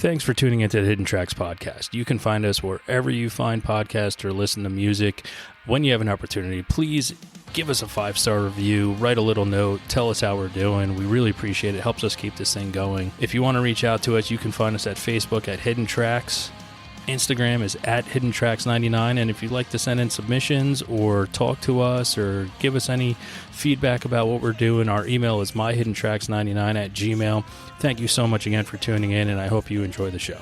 Thanks for tuning into the Hidden Tracks podcast. You can find us wherever you find podcasts or listen to music. When you have an opportunity, please give us a 5-star review, write a little note, tell us how we're doing. We really appreciate it. It helps us keep this thing going. If you want to reach out to us, you can find us at Facebook at Hidden Tracks. Instagram is at HiddenTracks99, and if you'd like to send in submissions or talk to us or give us any feedback about what we're doing, our email is myhiddentracks99@gmail. Thank you so much again for tuning in, and I hope you enjoy the show.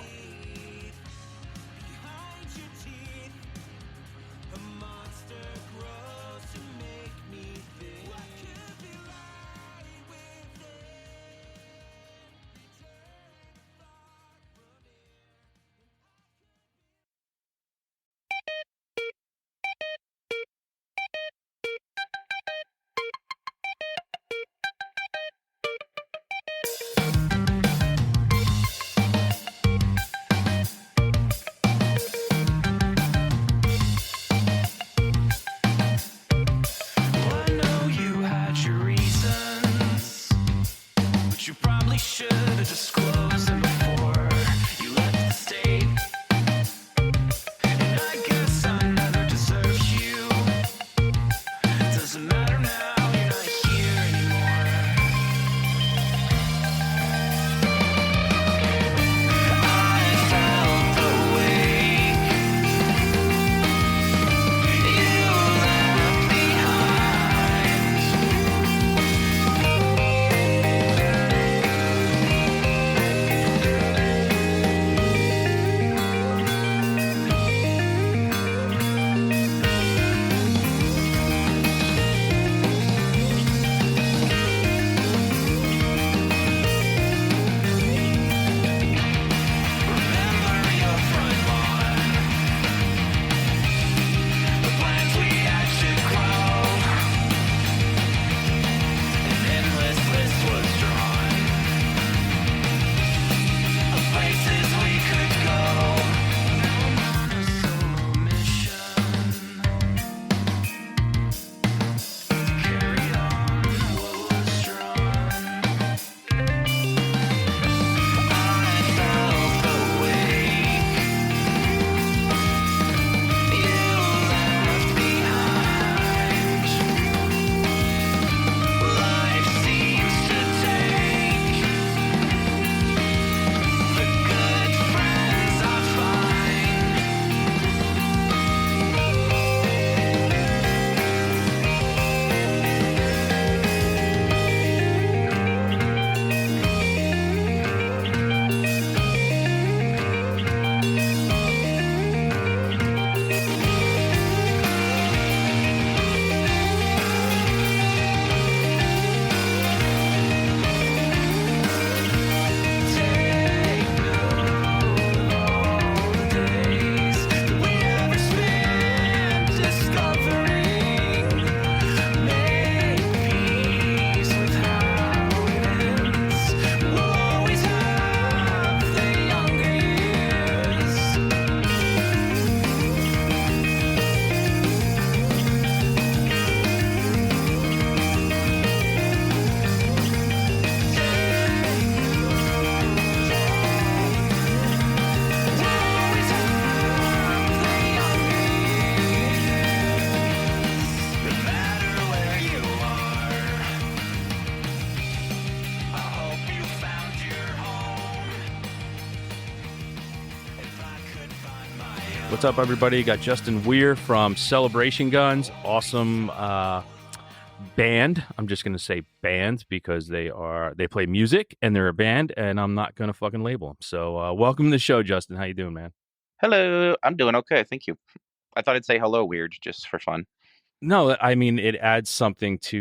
What's up, everybody? Got Justin Weir from Celebration Guns. Awesome band. I'm just going to say band because they play music and they're a band, and I'm not going to fucking label them. So welcome to the show, Justin. How you doing, man? Hello. I'm doing okay. Thank you. I thought I'd say hello weird just for fun. No, I mean, it adds something to,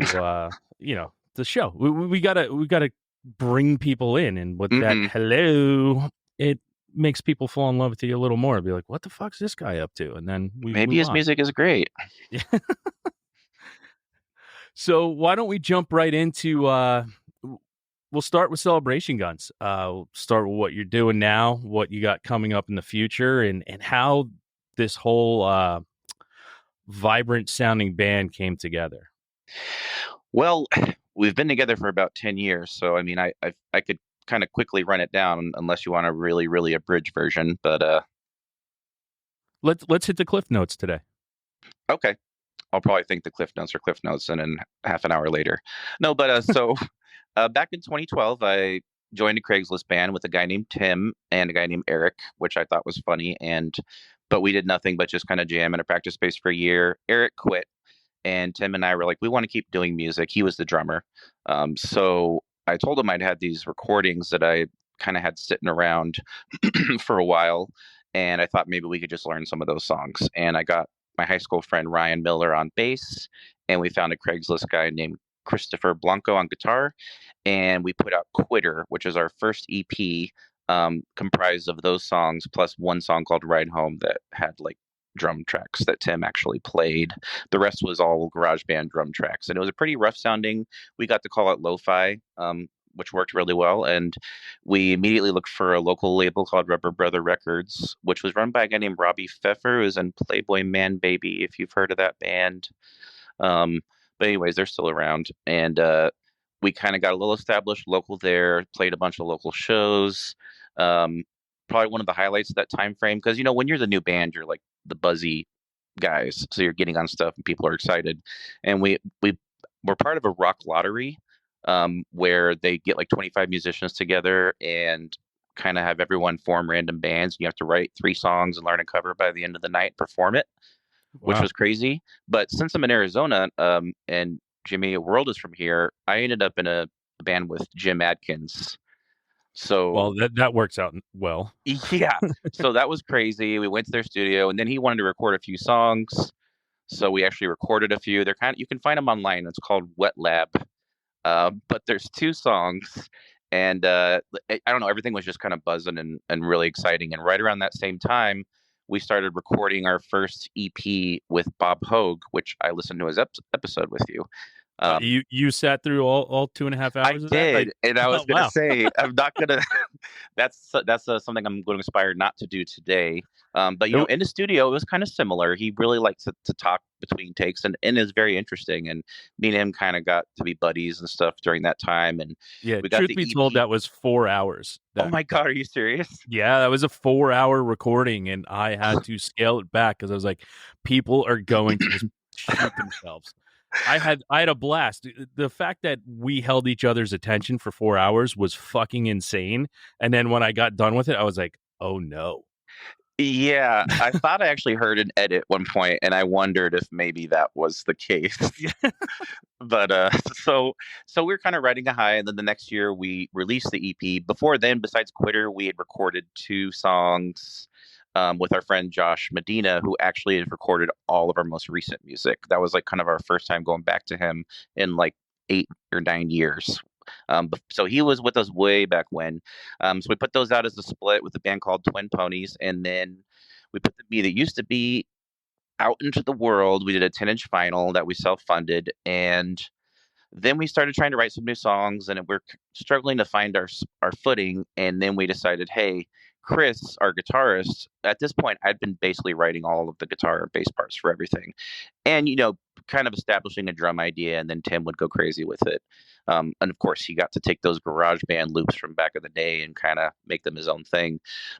the show. We gotta bring people in, and with that hello, it makes people fall in love with you a little more. Be like, what the fuck's this guy up to? And then maybe his music is great. Yeah. So why don't we jump right into we'll start with Celebration Guns. We'll start with what you're doing now, what you got coming up in the future, and how this whole vibrant sounding band came together. Well, we've been together for about 10 years, so I mean I could kind of quickly run it down unless you want a really, really abridged version. But Let's hit the cliff notes today. okay. I'll probably think the Cliff Notes are Cliff Notes, and then half an hour later. No, but so back in 2012, I joined a Craigslist band with a guy named Tim and a guy named Eric, which I thought was funny. But we did nothing but just kind of jam in a practice space for a year. Eric quit, and Tim and I were like, we want to keep doing music. He was the drummer. So I told him I'd had these recordings that I kind of had sitting around for a while. And I thought maybe we could just learn some of those songs. And I got my high school friend Ryan Miller on bass, and we found a Craigslist guy named Christopher Blanco on guitar. And we put out Quitter, which is our first EP, comprised of those songs plus one song called Ride Home that had like drum tracks that Tim actually played. The rest was all garage band drum tracks, and it was a pretty rough sounding. We got to call it lo-fi, which worked really well. And we immediately looked for a local label called Rubber Brother Records, which was run by a guy named Robbie Pfeffer, who's in Playboy Man Baby, if you've heard of that band. But anyways, they're still around, and we kind of got a little established local there. Played a bunch of local shows. Probably one of the highlights of that time frame, because when you're the new band, you're like the buzzy guys, so you're getting on stuff and people are excited. And we were part of a rock lottery, where they get like 25 musicians together and kind of have everyone form random bands. You have to write 3 songs and learn a cover by the end of the night, perform it, which Wow. was crazy. But since I'm in Arizona, and Jimmy World is from here, I ended up in a band with Jim Adkins. So Well, that works out well. yeah, so that was crazy. We went to their studio, and then he wanted to record a few songs, so we actually recorded a few. They're you can find them online. It's called Wet Lab. But there's 2 songs, and I don't know, everything was just kind of buzzing and really exciting. And right around that same time, we started recording our first EP with Bob Hogue, which I listened to his episode with you. You sat through all 2.5 I hours of that? did, and I was Oh, gonna wow. say I'm not gonna. That's something I'm going to aspire not to do today. But It- in the studio, it was kind of similar. He really liked to talk between takes, and is very interesting. And me and him kind of got to be buddies and stuff during that time. And yeah, we got truth the be told, EP. that was 4 hours. Oh my God, are you serious? Yeah, that was a 4-hour recording, and I had to scale it back because I was like, people are going to just shoot themselves. I had a blast. The fact that we held each other's attention for 4 hours was fucking insane. And then when I got done with it, I was like, oh no. Yeah, I thought I actually heard an edit one point, and I wondered if maybe that was the case. But so we were kind of riding a high, and then the next year we released the EP. Before then, besides Quitter, we had recorded 2 songs, with our friend Josh Medina, who actually had recorded all of our most recent music. That was like kind of our first time going back to him in like 8 or 9 years. So he was with us way back when. So we put those out as a split with a band called Twin Ponies, and then we put the Me That Used to Be out into the world. We did a 10-inch vinyl that we self-funded, and then we started trying to write some new songs, and we're struggling to find our footing. And then we decided, hey, Chris, our guitarist, at this point, I'd been basically writing all of the guitar and bass parts for everything, and kind of establishing a drum idea. And then Tim would go crazy with it. And of course, he got to take those garage band loops from back in the day and kind of make them his own thing.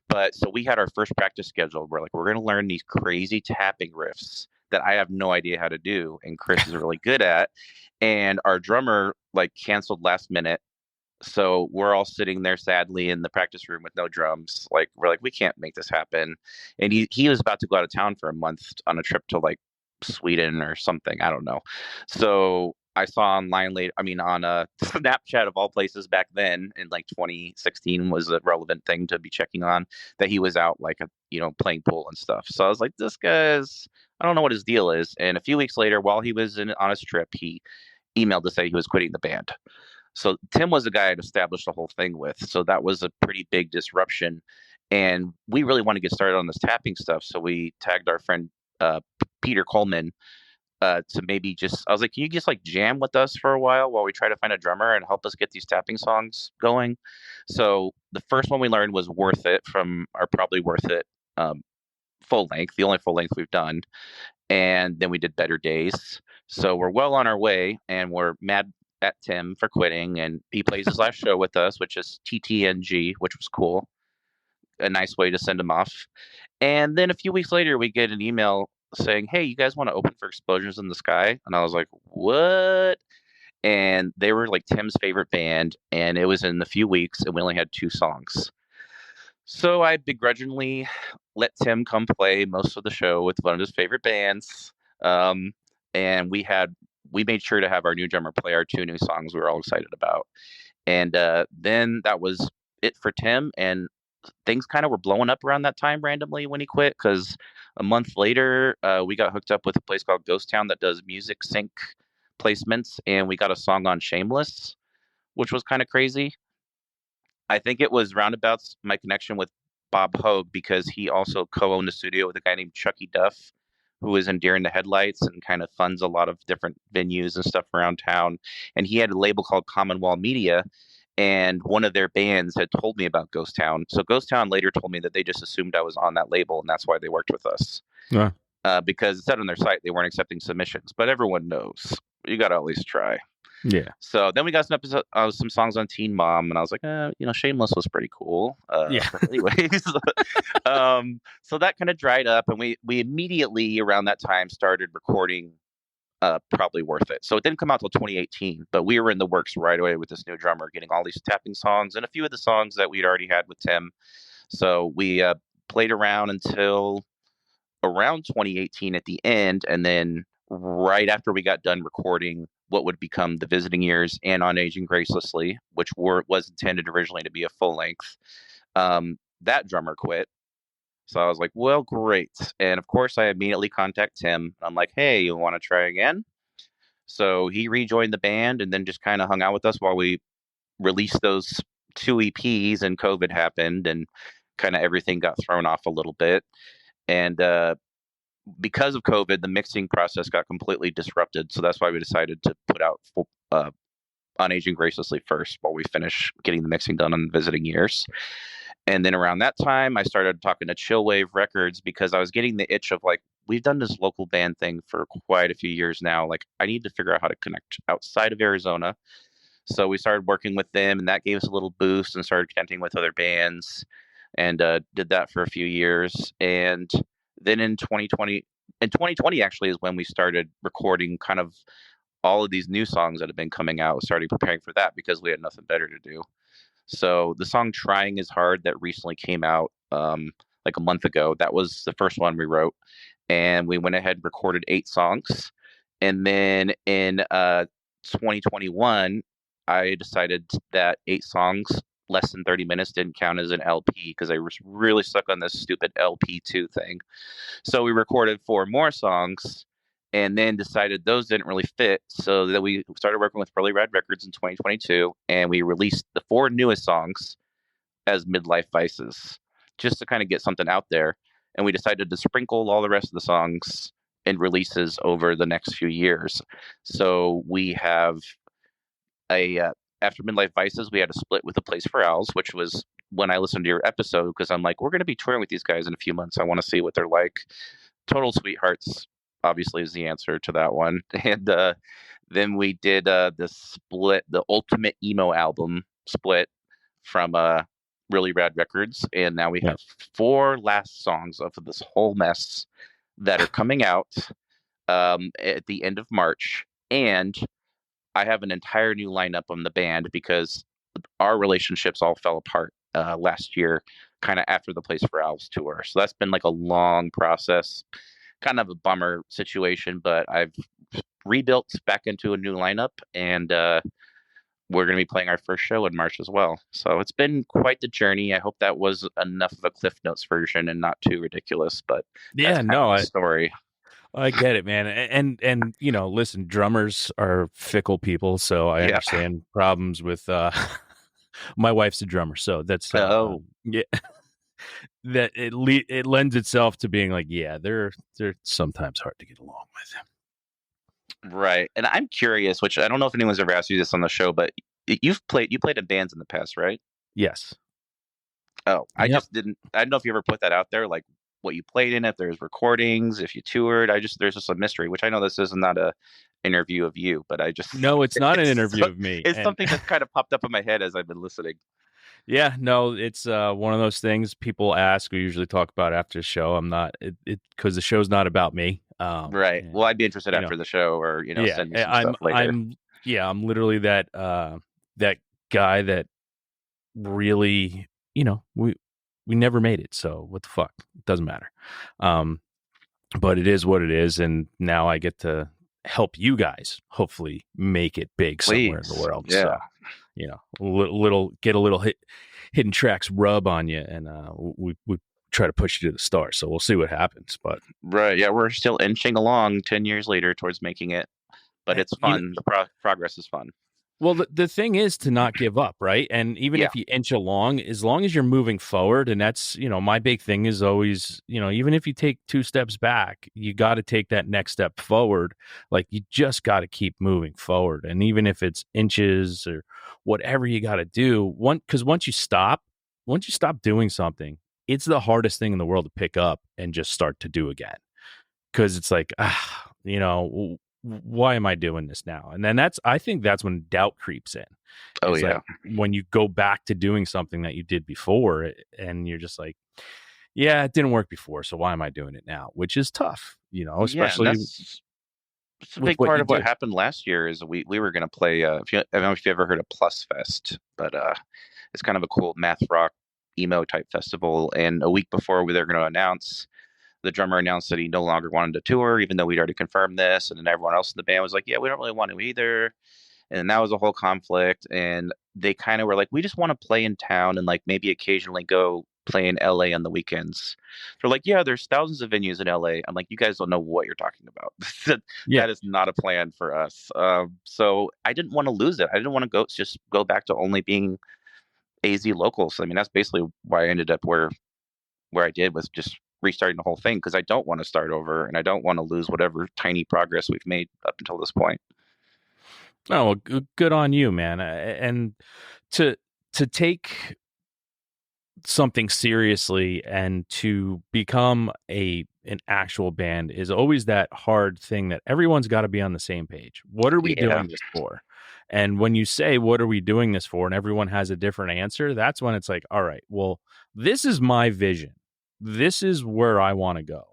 But so we had our first practice schedule. We're like, we're going to learn these crazy tapping riffs that I have no idea how to do, and Chris is really good at. And our drummer like canceled last minute, so we're all sitting there sadly in the practice room with no drums. Like, we're like, we can't make this happen. And he was about to go out of town for a month on a trip to like Sweden or something. I don't know. So I saw online later, I mean, on a Snapchat of all places back then in like 2016 was a relevant thing to be checking on, that he was out like, playing pool and stuff. So I was like, this guy's, I don't know what his deal is. And a few weeks later, while he was on his trip, he emailed to say he was quitting the band. So Tim was the guy I'd established the whole thing with. So that was a pretty big disruption. And we really want to get started on this tapping stuff. So we tagged our friend Peter Coleman, to maybe just, I was like, can you just like jam with us for a while we try to find a drummer and help us get these tapping songs going? So the first one we learned was Worth It from our Probably Worth It full length, the only full length we've done. And then we did Better Days. So we're well on our way, and we're mad at Tim for quitting, and he plays his last show with us, which is TTNG, which was cool. A nice way to send him off. And then a few weeks later, we get an email saying, "Hey, you guys want to open for Explosions in the Sky?" And I was like, "What?" And they were like Tim's favorite band, and it was in a few weeks, and we only had 2 songs. So I begrudgingly let Tim come play most of the show with one of his favorite bands. Um, and we made sure to have our new drummer play our 2 new songs we were all excited about. And then that was it for Tim. And things kind of were blowing up around that time randomly when he quit, because a month later, we got hooked up with a place called Ghost Town that does music sync placements, and we got a song on Shameless, which was kind of crazy. I think it was roundabouts my connection with Bob Hogue, because he also co-owned a studio with a guy named Chucky Duff, who is in Deer in the Headlights and kind of funds a lot of different venues and stuff around town. And he had a label called Commonwealth Media, and one of their bands had told me about Ghost Town. So Ghost Town later told me that they just assumed I was on that label, and that's why they worked with us. Yeah. Because it said on their site they weren't accepting submissions, but everyone knows you got to at least try. Yeah. So then we got some songs on Teen Mom, and I was like, Shameless was pretty cool. Yeah. But anyways, so that kind of dried up, and we immediately around that time started recording Probably Worth It. So it didn't come out till 2018, but we were in the works right away with this new drummer, getting all these tapping songs and a few of the songs that we'd already had with Tim. So we played around until around 2018 at the end, and then right after we got done recording what would become The Visiting Years and On Aging Gracelessly, which was intended originally to be a full length, that drummer quit. So I was like, well, great. And of course, I immediately contact Tim. I'm like, hey, you want to try again? So he rejoined the band and then just kind of hung out with us while we released those 2 EPs, and COVID happened and kind of everything got thrown off a little bit. And because of COVID, the mixing process got completely disrupted. So that's why we decided to put out On Aging Graciously first while we finish getting the mixing done on Visiting Years. And then around that time, I started talking to Chillwave Records, because I was getting the itch of like, we've done this local band thing for quite a few years now. Like, I need to figure out how to connect outside of Arizona. So we started working with them, and that gave us a little boost and started connecting with other bands, and did that for a few years. And then in 2020 actually is when we started recording kind of all of these new songs that have been coming out, starting preparing for that because we had nothing better to do. So the song Trying Is Hard that recently came out like a month ago, that was the first one we wrote. And we went ahead and recorded 8 songs. And then in 2021, I decided that 8 songs, less than 30 minutes, didn't count as an LP, because I was really stuck on this stupid LP2 thing. So we recorded 4 more songs, and then decided those didn't really fit. So that we started working with Really Rad Records in 2022, and we released the 4 newest songs as Midlife Vices, just to kind of get something out there. And we decided to sprinkle all the rest of the songs and releases over the next few years. So we have after Midlife Vices, we had a split with A Place for Owls, which was when I listened to your episode, because I'm like, we're going to be touring with these guys in a few months. I want to see what they're like. Total Sweethearts, obviously, is the answer to that one. And then we did the split, the Ultimate Emo album split from Really Rad Records. And now we have 4 last songs of this whole mess that are coming out at the end of March. And I have an entire new lineup on the band, because our relationships all fell apart last year, kind of after the Place for Owls tour. So that's been like a long process, kind of a bummer situation, but I've rebuilt back into a new lineup, and we're going to be playing our first show in March as well. So it's been quite the journey. I hope that was enough of a Cliff Notes version and not too ridiculous, but Yeah, that's kind of the story. I get it, man. And listen, drummers are fickle people, so I understand problems with my wife's a drummer, so that's yeah. That it lends itself to being like, yeah, they're sometimes hard to get along with. Right. And I'm curious, which I don't know if anyone's ever asked you this on the show, but you played in bands in the past, right? Yes. Oh, I just didn't. I don't know if you ever put that out there, like what you played in, if there's recordings, if you toured. There's just a mystery, which I know this is not a interview of you, but I just No, it's not an it's interview of me. it's And something that's kind of popped up in my head as I've been listening. yeah, no, it's one of those things people ask. We usually talk about after the show. I'm not it because the show's not about me. Right. And Well, I'd be interested you know, after the show, or yeah, send me some stuff later. I'm literally that guy that really, we never made it. So what the fuck? It doesn't matter. Um, but it is what it is, and now I get to help you guys hopefully make it big somewhere in the Please. world. Yeah. So get a little hidden tracks rub on you, and we try to push you to the stars. So we'll see what happens. But Right. Yeah, we're still inching along 10 years later towards making it, but it's you know, fun. The progress is fun. well, the thing is to not give up, right? And even Yeah. if you inch along, as long as you're moving forward, and that's, my big thing is always, even if you take two steps back, you got to take that next step forward. Like you just got to keep moving forward. And even if it's inches or whatever you got to do, because once you stop doing something, it's the hardest thing in the world to pick up and just start to do again. Cause it's like, why am I doing this now? And then I think that's when doubt creeps in. Oh Is like yeah. when you go back to doing something that you did before and you're just like, yeah, it didn't work before. So why am I doing it now? Which is tough, Yeah, and especially that's a with big what part you of what do. happened last year is we were going to play I don't know if you ever heard of Plus Fest, but it's kind of a cool math rock emo type festival, and a week before we were going to announce, the drummer announced that he no longer wanted to tour, even though we'd already confirmed this. And then everyone else in the band was like, yeah, we don't really want to either. And that was a whole conflict. And they kind of were like, we just want to play in town and like maybe occasionally go play in LA on the weekends. They're like, yeah, there's thousands of venues in LA. I'm like, you guys don't know what you're talking about. Yeah. That is not a plan for us. So I didn't want to lose it. I didn't want to just go back to only being AZ locals. I mean, that's basically why I ended up where I did, was just restarting the whole thing, because I don't want to start over and I don't want to lose whatever tiny progress we've made up until this point. Oh, well, good on you, man. And to take something seriously and to become an actual band is always that hard thing that everyone's got to be on the same page. What are we Yeah, doing this for? And when you say what are we doing this for and everyone has a different answer, that's when it's like, all right, well, this is my vision. This is where I want to go.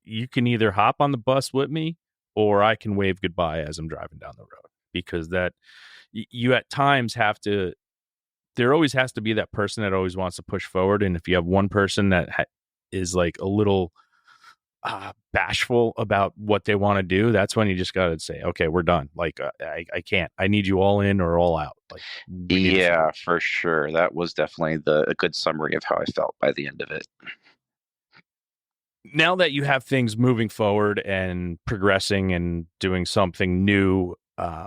You can either hop on the bus with me or I can wave goodbye as I'm driving down the road, because that you at times have to, there always has to be that person that always wants to push forward. And if you have one person that is like a little bashful about what they want to do, that's when you just got to say, okay, we're done. Like, I can't, I need you all in or all out. Like, we need to figure yeah, it out. for sure. That was definitely a good summary of how I felt by the end of it. Now that you have things moving forward and progressing and doing something new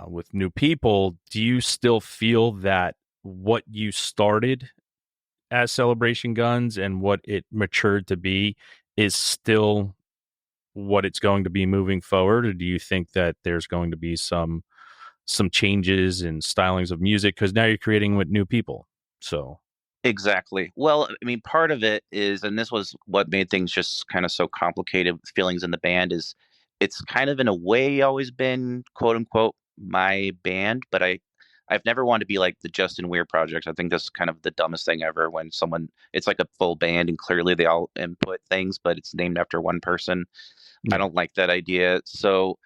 with new people, do you still feel that what you started as Celebration Guns and what it matured to be is still what it's going to be moving forward, or do you think that there's going to be some changes in stylings of music because now you're creating with new people? So Exactly. Well, I mean, part of it is, and this was what made things just kind of so complicated with feelings in the band, is it's kind of in a way always been quote unquote my band, but I've never wanted to be like the Justin Weir project. I think that's kind of the dumbest thing ever, when someone, it's like a full band and clearly they all input things, but it's named after one person. I yeah, don't like that idea. So,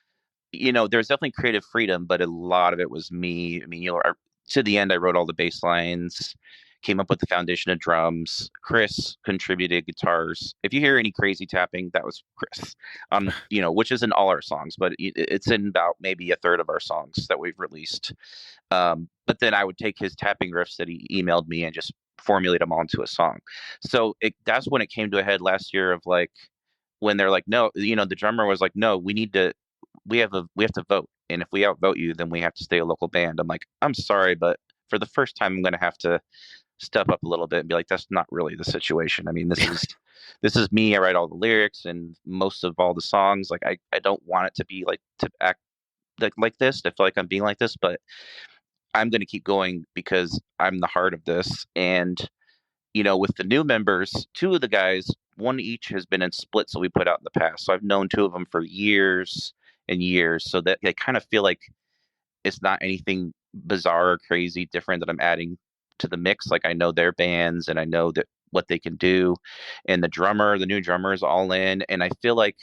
there's definitely creative freedom, but a lot of it was me. I mean, to the end, I wrote all the bass lines, came up with the foundation of drums. Chris contributed guitars. If you hear any crazy tapping, that was Chris. Which is in all our songs, but it's in about maybe a third of our songs that we've released. But then I would take his tapping riffs that he emailed me and just formulate them all into a song. So that's when it came to a head last year, of like, when they're like, no, the drummer was like, no, we have to vote. And if we outvote you, then we have to stay a local band. I'm like, I'm sorry, but for the first time, I'm going to have to step up a little bit and be like, that's not really the situation. I mean, this is me. I write all the lyrics and most of all the songs. Like, I don't want it to be like, to act like this. I feel like I'm being like this, but I'm going to keep going because I'm the heart of this. And with the new members, two of the guys, one each has been in splits that we put out in the past. So I've known two of them for years, in years, so that I kind of feel like it's not anything bizarre or crazy different that I'm adding to the mix. Like I know their bands and I know that what they can do, and the new drummer is all in, and I feel like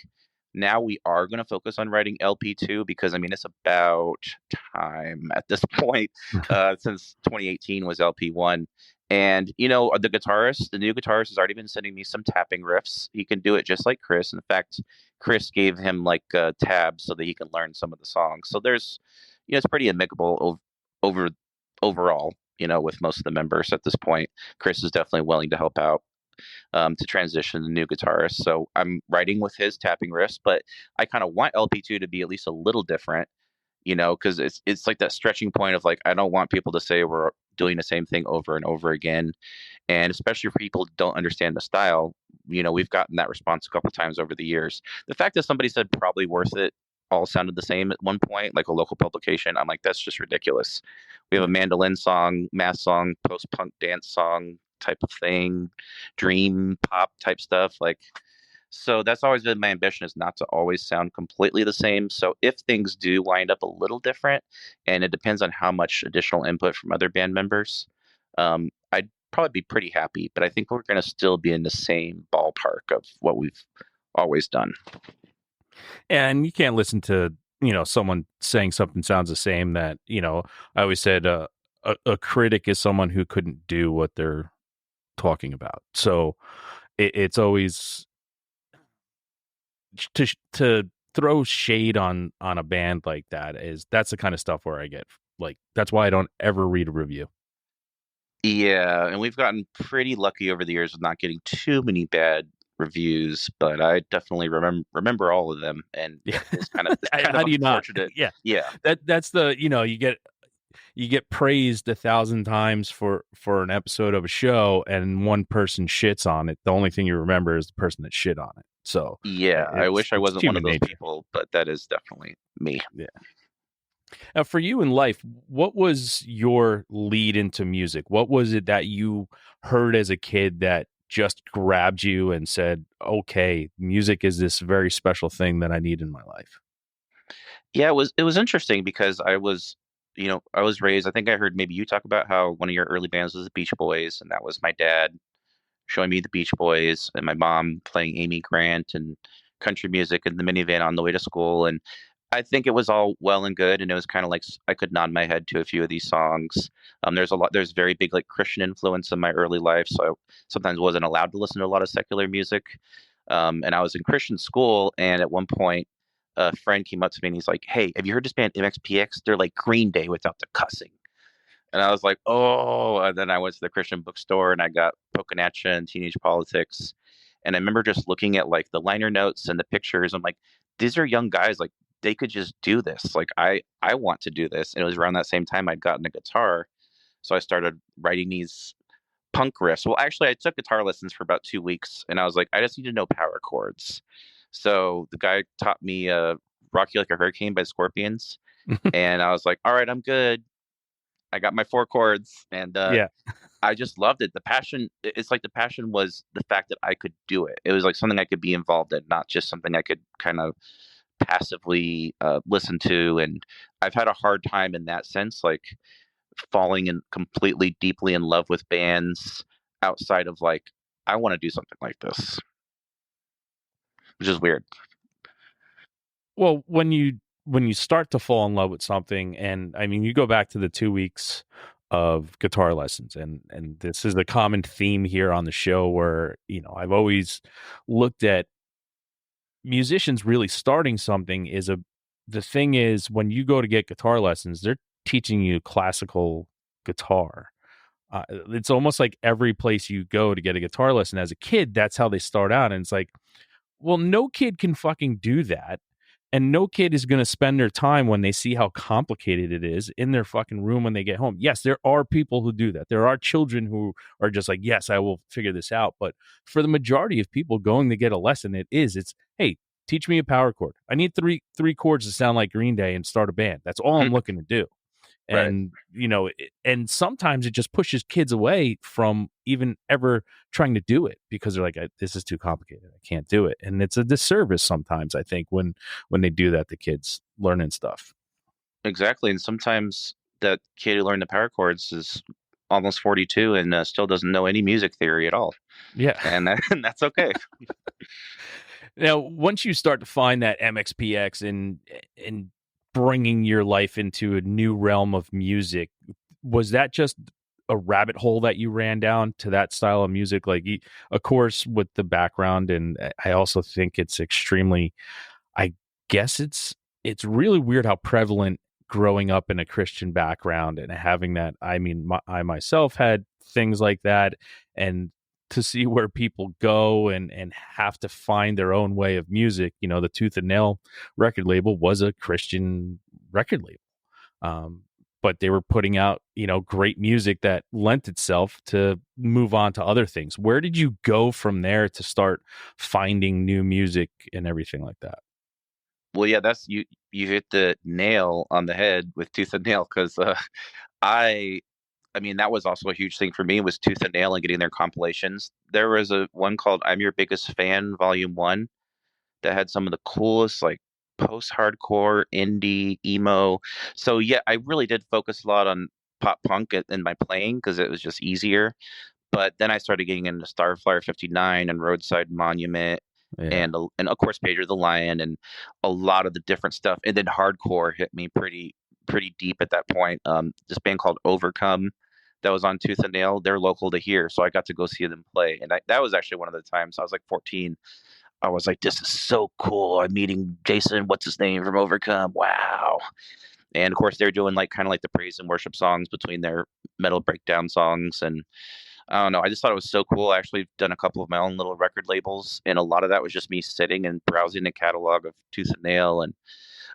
now we are going to focus on writing LP2 because I mean it's about time at this point since 2018 was LP1. And the new guitarist has already been sending me some tapping riffs. He can do it just like Chris. In fact, Chris gave him like tabs so that he can learn some of the songs. So there's it's pretty amicable over overall, with most of the members at this point. Chris is definitely willing to help out to transition the new guitarist. So I'm writing with his tapping riffs, but I kind of want LP2 to be at least a little different, because it's like that stretching point of like I don't want people to say we're doing the same thing over and over again, and especially for people who don't understand the style. We've gotten that response a couple of times over the years. The fact that somebody said probably worth it all sounded the same at one point, like a local publication, I'm like, that's just ridiculous. We have a mandolin song, math song, post-punk dance song type of thing, dream pop type stuff. Like, so that's always been my ambition, is not to always sound completely the same. So if things do wind up a little different, and it depends on how much additional input from other band members, I'd probably be pretty happy. But I think we're going to still be in the same ballpark of what we've always done. And you can't listen to, someone saying something sounds the same. That, I always said a critic is someone who couldn't do what they're talking about. So it's always to throw shade on a band like that's the kind of stuff where I get like, that's why I don't ever read a review. Yeah, and we've gotten pretty lucky over the years with not getting too many bad reviews, but I definitely remember all of them, and Yeah. it's kind of How do you not? unfortunate. Yeah. Yeah, That's the, you get praised 1,000 times for an episode of a show, and one person shits on it. The only thing you remember is the person that shit on it. So yeah. I wish I it's wasn't one of human those nature. people, but that is definitely me. Yeah. Now, for you in life, what was your lead into music? What was it that you heard as a kid that just grabbed you and said, okay, music is this very special thing that I need in my life? Yeah, it was interesting because I was raised. I think I heard maybe you talk about how one of your early bands was the Beach Boys, and that was my dad showing me the Beach Boys and my mom playing Amy Grant and country music in the minivan on the way to school. And I think it was all well and good. And it was kind of like I could nod my head to a few of these songs. There's very big like Christian influence in my early life. So I sometimes wasn't allowed to listen to a lot of secular music. And I was in Christian school. And at one point, a friend came up to me and he's like, "Hey, have you heard this band MXPX? They're like Green Day without the cussing." And I was like, "Oh!" And then I went to the Christian bookstore and I got Pocanatcha and Teenage Politics. And I remember just looking at like the liner notes and the pictures. I'm like, these are young guys. Like they could just do this. Like I want to do this. And it was around that same time I'd gotten a guitar, so I started writing these punk riffs. Well, actually, I took guitar lessons for about 2 weeks, and I was like, I just need to know power chords. So the guy taught me "Rock You Like a Hurricane" by Scorpions, and I was like, all right, I'm good. I got my 4 chords, and Yeah. I just loved it. The passion, it's like the passion was the fact that I could do it. It was like something I could be involved in, not just something I could kind of passively listen to. And I've had a hard time in that sense, like falling in completely deeply in love with bands outside of like, I want to do something like this, which is weird. Well, when you start to fall in love with something, and I mean, you go back to the 2 weeks of guitar lessons, and this is a common theme here on the show where, I've always looked at musicians really starting something the thing is, when you go to get guitar lessons, they're teaching you classical guitar. It's almost like every place you go to get a guitar lesson as a kid, that's how they start out. And it's like, well, no kid can fucking do that. And no kid is going to spend their time when they see how complicated it is in their fucking room when they get home. Yes, there are people who do that. There are children who are just like, yes, I will figure this out. But for the majority of people going to get a lesson, it's, hey, teach me a power chord. I need three chords to sound like Green Day and start a band. That's all I'm looking to do. Right. And, and sometimes it just pushes kids away from even ever trying to do it because they're like, this is too complicated. I can't do it. And it's a disservice sometimes, I think, when they do that to kids learning stuff. Exactly. And sometimes that kid who learned the power chords is almost 42 and still doesn't know any music theory at all. Yeah. And that's okay. Now, once you start to find that MXPX and bringing your life into a new realm of music, was that just a rabbit hole that you ran down to that style of music? Like, of course, with the background, and I also think it's extremely. I guess it's really weird how prevalent growing up in a Christian background and having that. I mean, I myself had things like that, and to see where people go and have to find their own way of music. The Tooth and Nail record label was a Christian record label. But they were putting out, great music that lent itself to move on to other things. Where did you go from there to start finding new music and everything like that? Well, yeah, that's you hit the nail on the head with Tooth and Nail because I I mean that was also a huge thing for me was Tooth and Nail and getting their compilations. There was a one called "I'm Your Biggest Fan" Volume One that had some of the coolest like post-hardcore, indie, emo. So yeah, I really did focus a lot on pop punk in my playing because it was just easier. But then I started getting into Starflyer 59 and Roadside Monument Yeah. and of course Pedro the Lion and a lot of the different stuff. And then hardcore hit me pretty deep at that point. This band called Overcome that was on Tooth and Nail, they're local to here, so I got to go see them play. And that was actually one of the times I was like 14. I was like, this is so cool. I'm meeting Jason, what's his name from Overcome. Wow. And of course they're doing like kind of like the praise and worship songs between their metal breakdown songs and I don't know. I just thought it was so cool. I actually done a couple of my own little record labels, and a lot of that was just me sitting and browsing the catalog of Tooth and Nail. And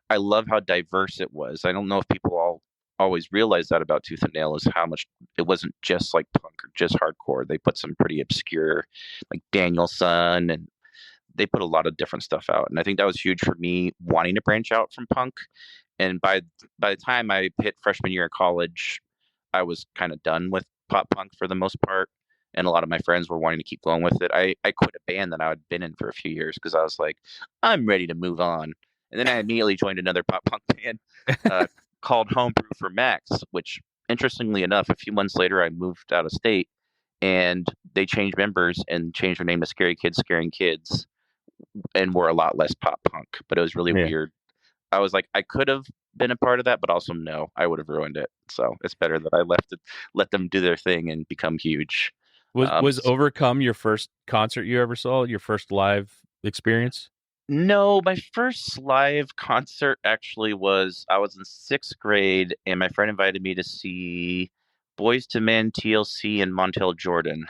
I love how diverse it was. I don't know if people all always realize that about Tooth and Nail is how much it wasn't just like punk or just hardcore. They put some pretty obscure, like Danielson, and they put a lot of different stuff out. And I think that was huge for me wanting to branch out from punk. And by the time I hit freshman year of college, I was kind of done with pop punk for the most part, and a lot of my friends were wanting to keep going with it. I quit a band that I had been in for a few years because I was like, I'm ready to move on. And then I immediately joined another pop punk band uh, called Homebrew for Max, which interestingly enough, a few months later, I moved out of state and they changed members and changed their name to Scary Kids Scaring Kids and were a lot less pop punk. But it was really Yeah. weird. I was like, I could have been a part of that, but also no, I would have ruined it. So it's better that I left it, let them do their thing and become huge. Was Overcome your first concert you ever saw? Your first live experience? No, my first live concert actually was I was in sixth grade, and my friend invited me to see Boys to Men, TLC, and Montel Jordan.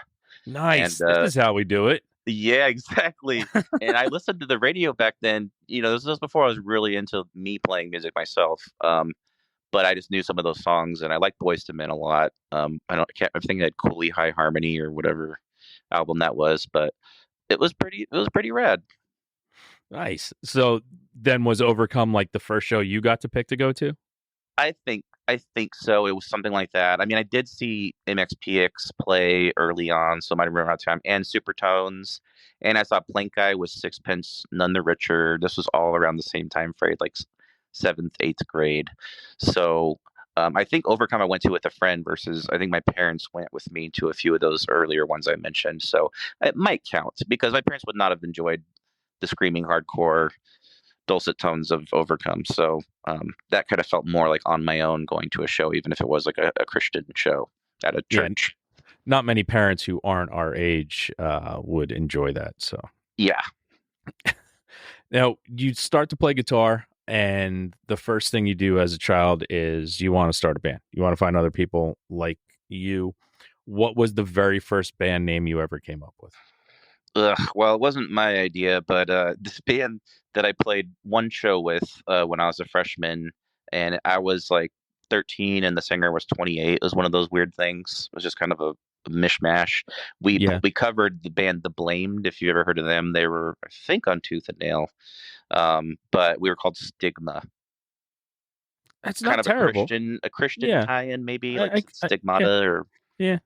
And Nice. This is how we do it. yeah, exactly. And I listened to the radio back then. This was before I was really into me playing music myself. But I just knew some of those songs, and I liked Boys to Men a lot. I can't. I think that Cooley High Harmony or whatever album that was, but it was pretty rad. Nice. So then was Overcome like the first show you got to pick to go to? I think so. It was something like that. I mean, I did see MXPX play early on, so I might remember that time, and Supertones, and I saw Plank Guy with Sixpence None the Richer. This was all around the same time frame, like seventh, eighth grade. So I think Overcome I went to with a friend versus I think my parents went with me to a few of those earlier ones I mentioned. So it might count because my parents would not have enjoyed the screaming hardcore dulcet tones of Overcome. So that kind of felt more like on my own going to a show, even if it was like a Christian show at a Yeah. church. Not many parents who aren't our age would enjoy that. So Yeah. now you start to play guitar, and the first thing you do as a child is you want to start a band. You want to find other people like you. What was the very first band name you ever came up with? Ugh, well, it wasn't my idea, but this band that I played one show with when I was a freshman, and I was like 13, and the singer was 28. It was one of those weird things. It was just kind of a mishmash. We Yeah. we covered the band The Blamed. If you ever heard of them, they were I think on Tooth and Nail, but we were called Stigma. That's kind not of terrible. a Christian Yeah. tie-in, maybe like I yeah. Stigmata or Yeah.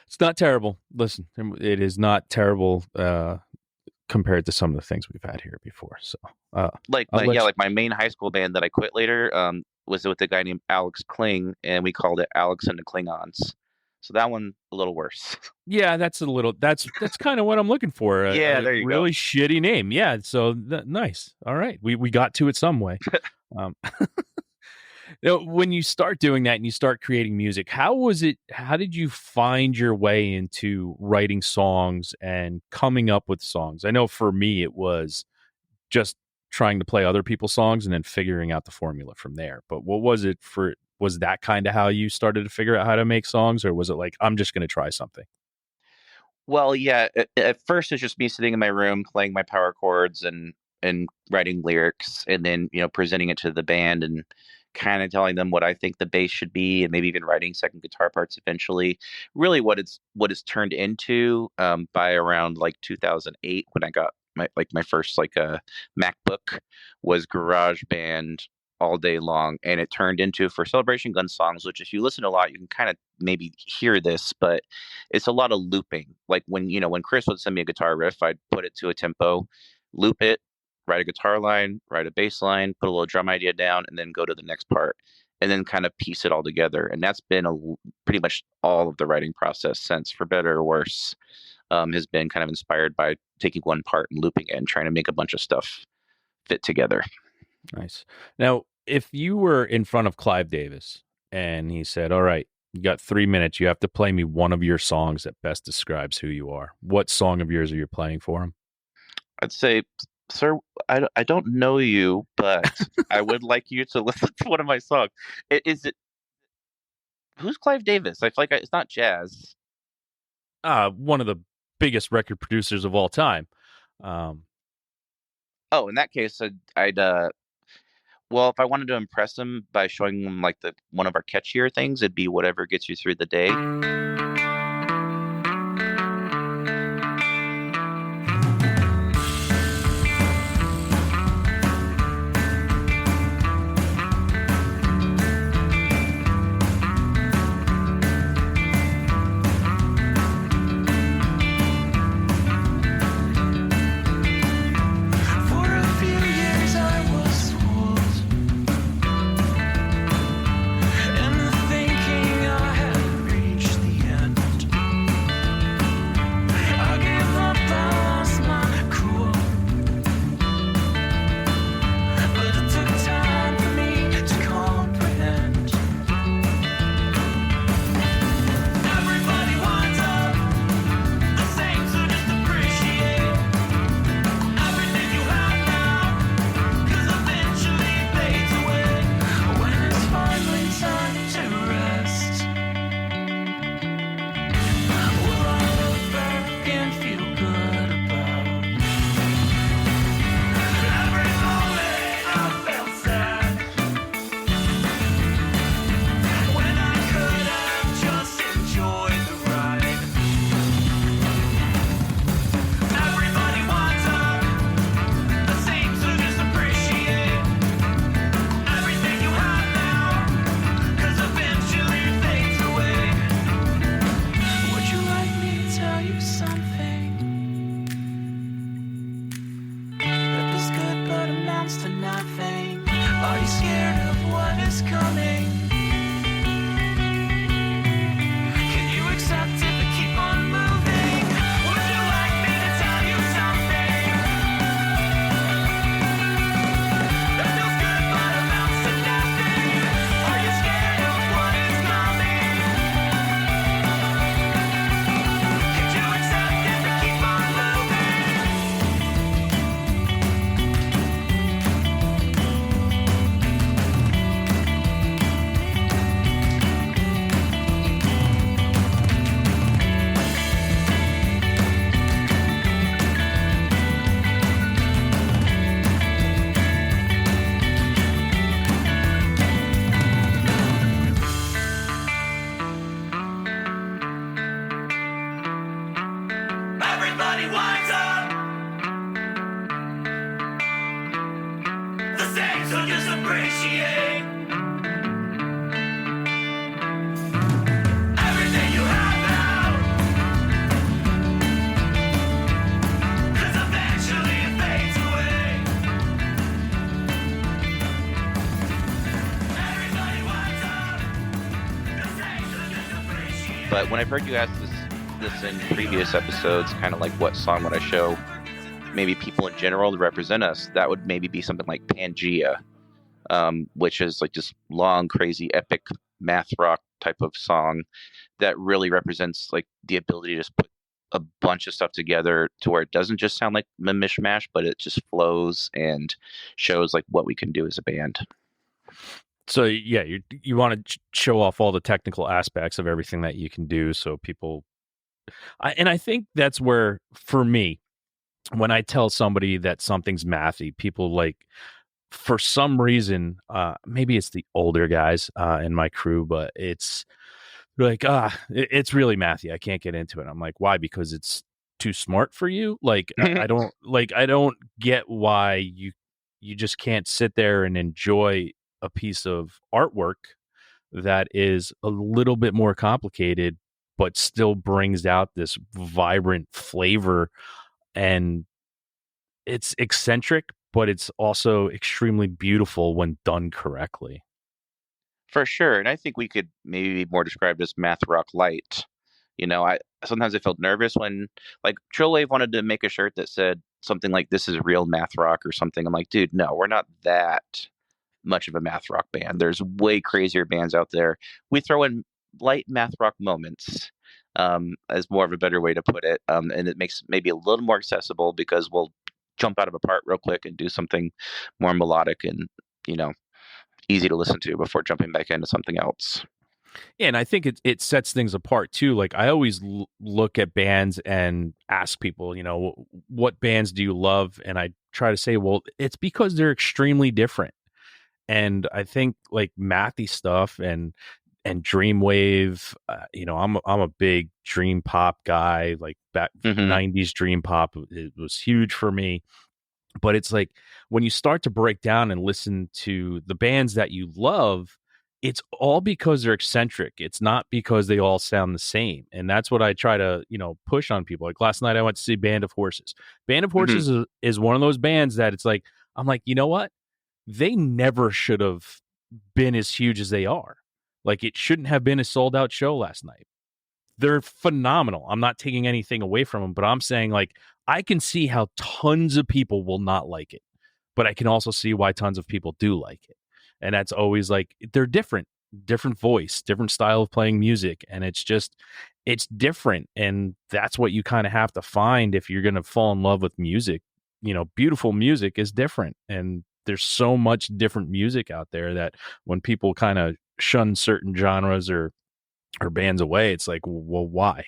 It's not terrible. Listen, it is not terrible compared to some of the things we've had here before. So like I'll let you. like my main high school band that I quit later was with a guy named Alex Kling, and we called it Alex and the Klingons. So that one a little worse. Yeah, that's a little. That's kind of what I'm looking for. Yeah, A there you go. really shitty name. Yeah. So nice. All right, we got to it some way. Um, when you start doing that and you start creating music, how was it? How did you find your way into writing songs and coming up with songs? I know for me, it was just trying to play other people's songs and then figuring out the formula from there. But what was it for? Was that kind of how you started to figure out how to make songs, or was it like, I'm just going to try something? Well, yeah, at first it's just me sitting in my room playing my power chords and writing lyrics, and then, presenting it to the band and kind of telling them what I think the bass should be, and maybe even writing second guitar parts eventually. Really what it's turned into by around like 2008, when I got my first MacBook, was Garage Band all day long, and it turned into, for Celebration Gun songs, which if you listen a lot you can kind of maybe hear this, but it's a lot of looping. Like when Chris would send me a guitar riff, I'd put it to a tempo, loop it, write a guitar line, write a bass line, put a little drum idea down, and then go to the next part, and then kind of piece it all together. And that's been pretty much all of the writing process since, for better or worse, has been kind of inspired by taking one part and looping it and trying to make a bunch of stuff fit together. Nice. Now, if you were in front of Clive Davis and he said, "All right, you got 3 minutes. You have to play me one of your songs that best describes who you are," what song of yours are you playing for him? I'd say, sir, I don't know you, but I would like you to listen to one of my songs. Is it who's Clive Davis? I feel like it's not jazz. One of the biggest record producers of all time. Um, Oh, in that case, I'd well, if I wanted to impress him by showing him like the one of our catchier things, it'd be Whatever Gets You Through the Day. For a few years I was fooled into thinking I had reached the end. I gave up, I lost my cool, but it took time for me to comprehend. Everybody winds up the same, so just appreciate everything you have now, 'cause eventually it fades away when it's finally time to rest. Will I look back and feel good about every moment I felt sad when I could have just enjoyed the ride? Everybody winds up the same, so just appreciate everything you have now, 'cause eventually it fades away. Would you like me to tell you something that was good but amounts to nothing? Are you scared of what is coming? Can you accept it but keep on moving? Would you like me to tell you something that feels good but amounts to nothing? Are you scared of what is coming? Can you accept it but keep on moving? Everybody winds up the same, so just appreciate But when I've heard you ask this in previous episodes, kind of like what song would I show maybe people in general to represent us, that would maybe be something like Pangea, which is like just long, crazy, epic math rock type of song that really represents like the ability to just put a bunch of stuff together to where it doesn't just sound like a mishmash, but it just flows and shows like what we can do as a band. So yeah, you want to show off all the technical aspects of everything that you can do, so people. And I think that's where, for me, when I tell somebody that something's mathy, people like, for some reason, maybe it's the older guys in my crew, but it's like, it's really mathy. I can't get into it. I'm like, why? Because it's too smart for you. Like, I don't get why you just can't sit there and enjoy a piece of artwork that is a little bit more complicated, but still brings out this vibrant flavor, and it's eccentric, but it's also extremely beautiful when done correctly. For sure. And I think we could maybe be more described as math rock light. I sometimes I felt nervous when like Chillwave wanted to make a shirt that said something like "This is real math rock" or something. I'm like, dude, no, we're not that much of a math rock band. There's way crazier bands out there. We throw in light math rock moments, as more of a better way to put it, and it makes maybe a little more accessible because we'll jump out of a part real quick and do something more melodic and easy to listen to before jumping back into something else. Yeah, and I think it sets things apart too. Like, I always look at bands and ask people, what bands do you love? And I try to say, well, it's because they're extremely different. And I think like mathy stuff and dreamwave, I'm a big dream pop guy. Like back Mm-hmm. 90s dream pop, it was huge for me. But it's like, when you start to break down and listen to the bands that you love, it's all because they're eccentric. It's not because they all sound the same. And that's what I try to, push on people. Like last night I went to see Band of Horses. Band of Mm-hmm. Horses is one of those bands that it's like, I'm like, you know what? They never should have been as huge as they are. Like, it shouldn't have been a sold out show last night. They're phenomenal. I'm not taking anything away from them, but I'm saying, like, I can see how tons of people will not like it, but I can also see why tons of people do like it. And that's always like, they're different voice, different style of playing music. And it's different. And that's what you kind of have to find if you're going to fall in love with music. Beautiful music is different. And there's so much different music out there that when people kind of shun certain genres or bands away, it's like, well, why?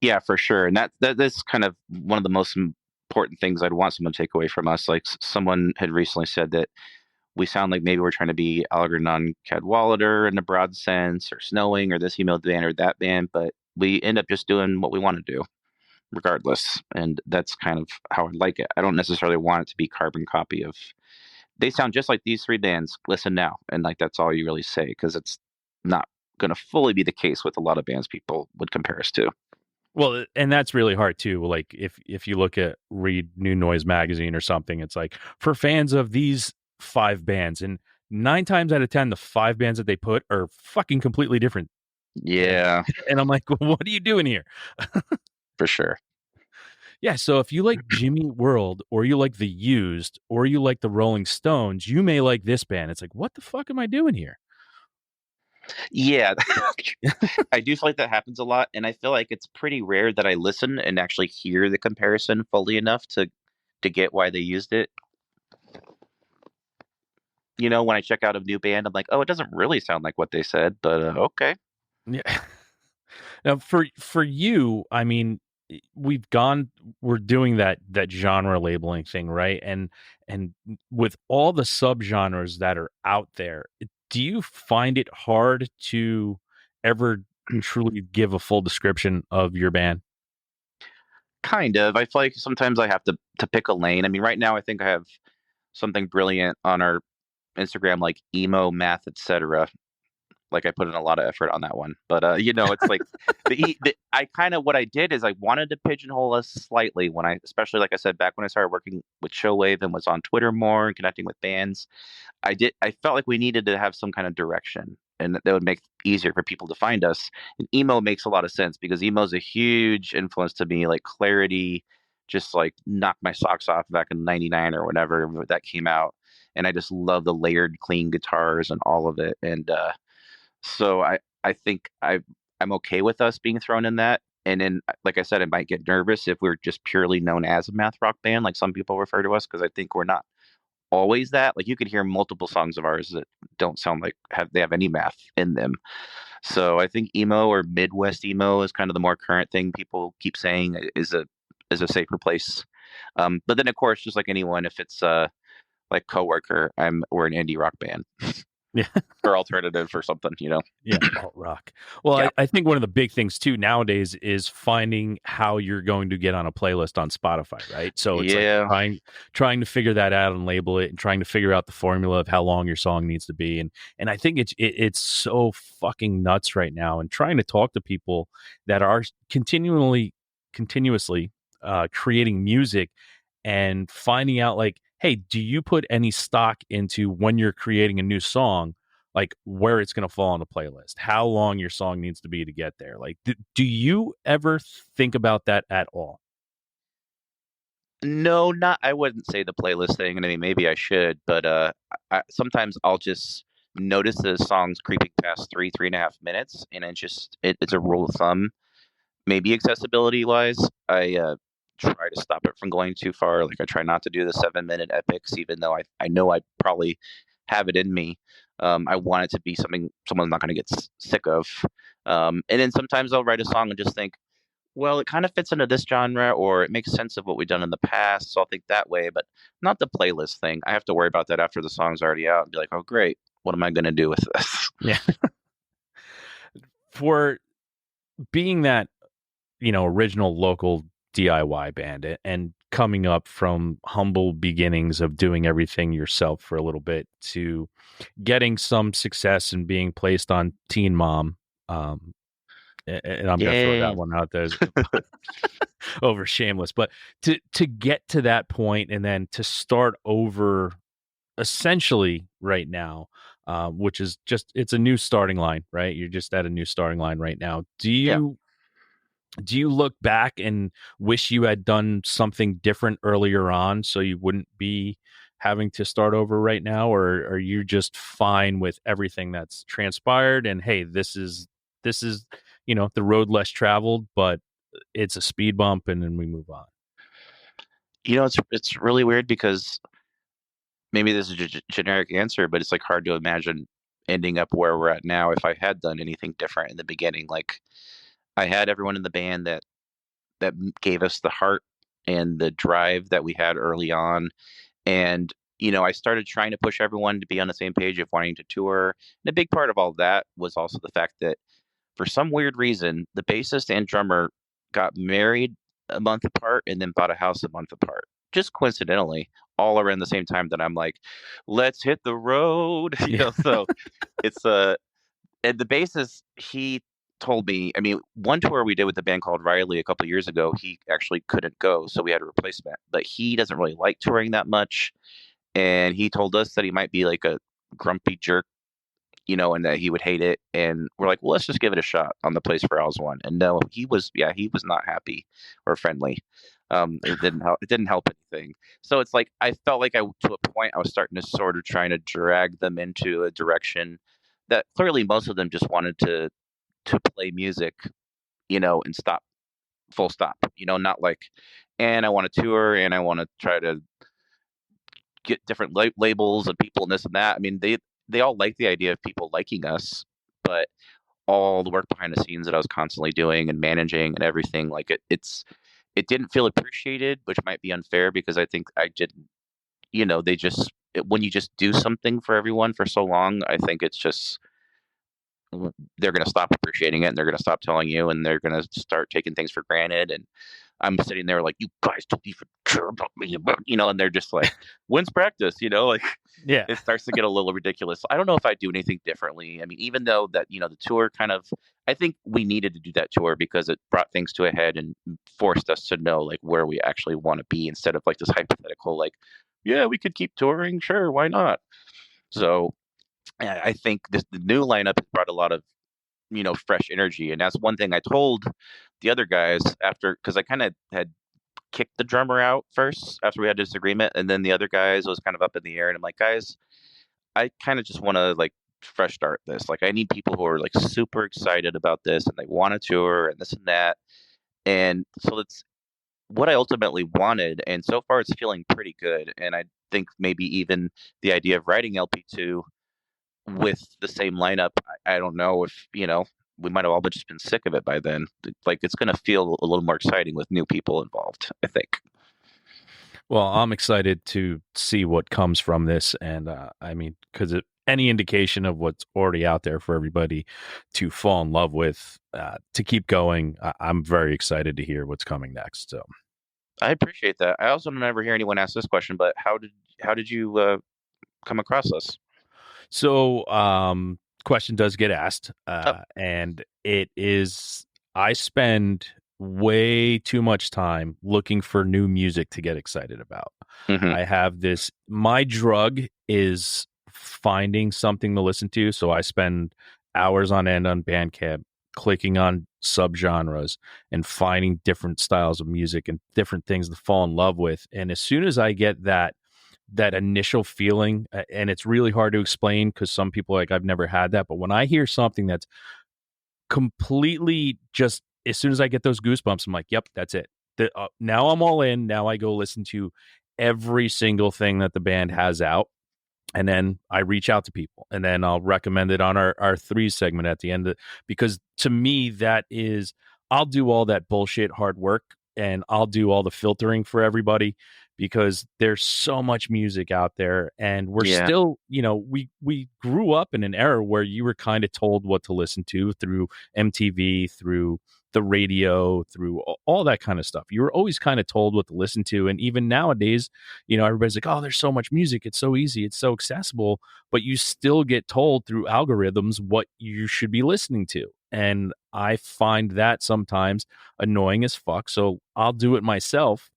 Yeah, for sure. And that's kind of one of the most important things I'd want someone to take away from us. Like someone had recently said that we sound like maybe we're trying to be Algernon Cadwallader in a broad sense, or Snowing, or this email band or that band, but we end up just doing what we want to do regardless. And that's kind of how I like it. I don't necessarily want it to be carbon copy of, they sound just like these three bands, listen now. And like, that's all you really say, because it's not going to fully be the case with a lot of bands people would compare us to. Well, and that's really hard too. Like, if you read New Noise magazine or something, it's like, for fans of these 5 bands, and 9 times out of 10, the 5 bands that they put are fucking completely different. Yeah, And I'm like, well, what are you doing here? for sure. Yeah, so if you like Jimmy World, or you like The Used, or you like the Rolling Stones, you may like this band. It's like, what the fuck am I doing here? Yeah, I do feel like that happens a lot, and I feel like it's pretty rare that I listen and actually hear the comparison fully enough to get why they used it. When I check out a new band, I'm like, oh, it doesn't really sound like what they said, but okay. Yeah. Now, for you, I mean, we're doing that genre labeling thing, right? And with all the subgenres that are out there, do you find it hard to ever truly give a full description of your band? Kind of. I feel like sometimes I have to pick a lane. I mean, right now I think I have something brilliant on our Instagram, like emo, math, etc. Like, I put in a lot of effort on that one, but it's like I kind of, what I did is I wanted to pigeonhole us slightly when especially like I said, back when I started working with Showwave and was on Twitter more and connecting with bands. I felt like we needed to have some kind of direction, and that would make it easier for people to find us. And emo makes a lot of sense because emo is a huge influence to me. Like Clarity, just like knocked my socks off back in '99 or whenever that came out, and I just love the layered, clean guitars and all of it. And so I think I'm okay with us being thrown in that. And then, like I said, I might get nervous if we're just purely known as a math rock band, like some people refer to us, because I think we're not always that. Like you could hear multiple songs of ours that don't sound like they have any math in them. So I think emo or Midwest emo is kind of the more current thing people keep saying is a safer place. But then of course, just like anyone, if it's like Coworker, we're an indie rock band Yeah. or alternative or something, Yeah, alt rock. Well, Yeah. I think one of the big things too nowadays is finding how you're going to get on a playlist on Spotify, right? So it's like Yeah. trying to figure that out and label it, and trying to figure out the formula of how long your song needs to be, and I think it's so fucking nuts right now. And trying to talk to people that are continuously creating music and finding out like, hey, do you put any stock into when you're creating a new song? Like where it's going to fall on the playlist, how long your song needs to be to get there. Like, do you ever think about that at all? No, not. I wouldn't say the playlist thing. I mean, maybe I should, but sometimes I'll just notice the songs creeping past 3.5 minutes, and it's a rule of thumb. Maybe accessibility wise, I try to stop it from going too far. Like I try not to do the 7 minute epics, even though I know I probably have it in me. I want it to be something someone's not going to get sick of. And then sometimes I'll write a song and just think, well, it kind of fits into this genre, or it makes sense of what we've done in the past. So I'll think that way, but not the playlist thing. I have to worry about that after the song's already out and be like, oh, great. What am I going to do with this? Yeah. For being that, original local DIY band and coming up from humble beginnings of doing everything yourself for a little bit to getting some success and being placed on Teen Mom, and I'm going to throw that one out there over Shameless, but to get to that point and then to start over essentially right now, which is just, it's a new starting line, right? You're just at a new starting line right now. Do you look back and wish you had done something different earlier on so you wouldn't be having to start over right now, or are you just fine with everything that's transpired and hey, this is the road less traveled, but it's a speed bump and then we move on? It's really weird because maybe this is a generic answer, but it's like hard to imagine ending up where we're at now if I had done anything different in the beginning. Like I had everyone in the band that gave us the heart and the drive that we had early on. And, I started trying to push everyone to be on the same page of wanting to tour. And a big part of all that was also the fact that for some weird reason, the bassist and drummer got married a month apart and then bought a house a month apart. Just coincidentally, all around the same time that I'm like, let's hit the road. So it's and the bassist, he told me, I mean, one tour we did with the band called Riley a couple years ago, he actually couldn't go, so we had a replacement. But he doesn't really like touring that much, and he told us that he might be like a grumpy jerk, and that he would hate it. And we're like, well, let's just give it a shot on the Place for Owls one. And no, he was not happy or friendly. It didn't help. It didn't help anything. So it's like I felt like to a point I was starting to sort of trying to drag them into a direction that clearly most of them just wanted to play music, and stop, full stop. Not like, and I want to tour and I want to try to get different labels and people and this and that. I mean, they all like the idea of people liking us, but all the work behind the scenes that I was constantly doing and managing and everything, like it didn't feel appreciated, which might be unfair because I think I didn't, they just, when you just do something for everyone for so long, I think it's just, they're going to stop appreciating it and they're going to stop telling you and they're going to start taking things for granted. And I'm sitting there like, you guys don't even care about me, and they're just like, when's practice? Like, Yeah. it starts to get a little ridiculous. I don't know if I do anything differently. I mean, even though that, the tour kind of, I think we needed to do that tour because it brought things to a head and forced us to know like where we actually want to be instead of like this hypothetical, like, yeah, we could keep touring. Sure. Why not? So I think the new lineup has brought a lot of fresh energy, and that's one thing I told the other guys after, because I kind of had kicked the drummer out first after we had a disagreement, and then the other guys was kind of up in the air, and I'm like, guys, I kind of just want to like fresh start this. Like, I need people who are like super excited about this and they want to tour and this and that. And so that's what I ultimately wanted. And so far, it's feeling pretty good. And I think maybe even the idea of writing LP2 with the same lineup, I don't know if, we might have all just been sick of it by then. Like, it's going to feel a little more exciting with new people involved, I think. Well, I'm excited to see what comes from this. And I mean, because any indication of what's already out there for everybody to fall in love with, to keep going, I'm very excited to hear what's coming next. So I appreciate that. I also don't ever hear anyone ask this question, but how did you come across us? So, question does get asked, Oh, and it is I spend way too much time looking for new music to get excited about. hmm I have this, my drug is finding something to listen to. So I spend hours on end on Bandcamp, clicking on subgenres and finding different styles of music and different things to fall in love with. And as soon as I get that initial feeling, and it's really hard to explain because some people like I've never had that, but when I hear something that's completely just, as soon as I get those goosebumps, I'm like, yep, that's it. Now I'm all in. Now I go listen to every single thing that the band has out, and then I reach out to people, and then I'll recommend it on our threes segment at the end because to me that is, I'll do all that bullshit hard work, and I'll do all the filtering for everybody because there's so much music out there, and we're yeah, still, we grew up in an era where you were kind of told what to listen to through MTV, through the radio, through all that kind of stuff. You were always kind of told what to listen to, and even nowadays, everybody's like, oh, there's so much music, it's so easy, it's so accessible, but you still get told through algorithms what you should be listening to. And I find that sometimes annoying as fuck. So I'll do it myself,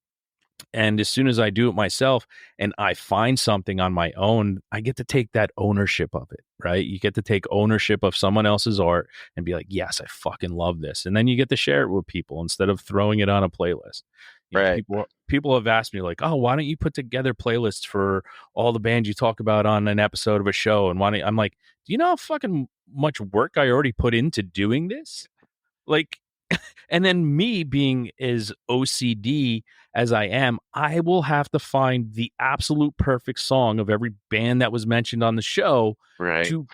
and as soon as I do it myself and I find something on my own, I get to take that ownership of it, right? You get to take ownership of someone else's art and be like, yes, I fucking love this. And then you get to share it with people instead of throwing it on a playlist. right. People have asked me like, oh, why don't you put together playlists for all the bands you talk about on an episode of a show? And I'm like, do you know how fucking much work I already put into doing this? Like, and then me being as OCD as I am, I will have to find the absolute perfect song of every band that was mentioned on the show Right. to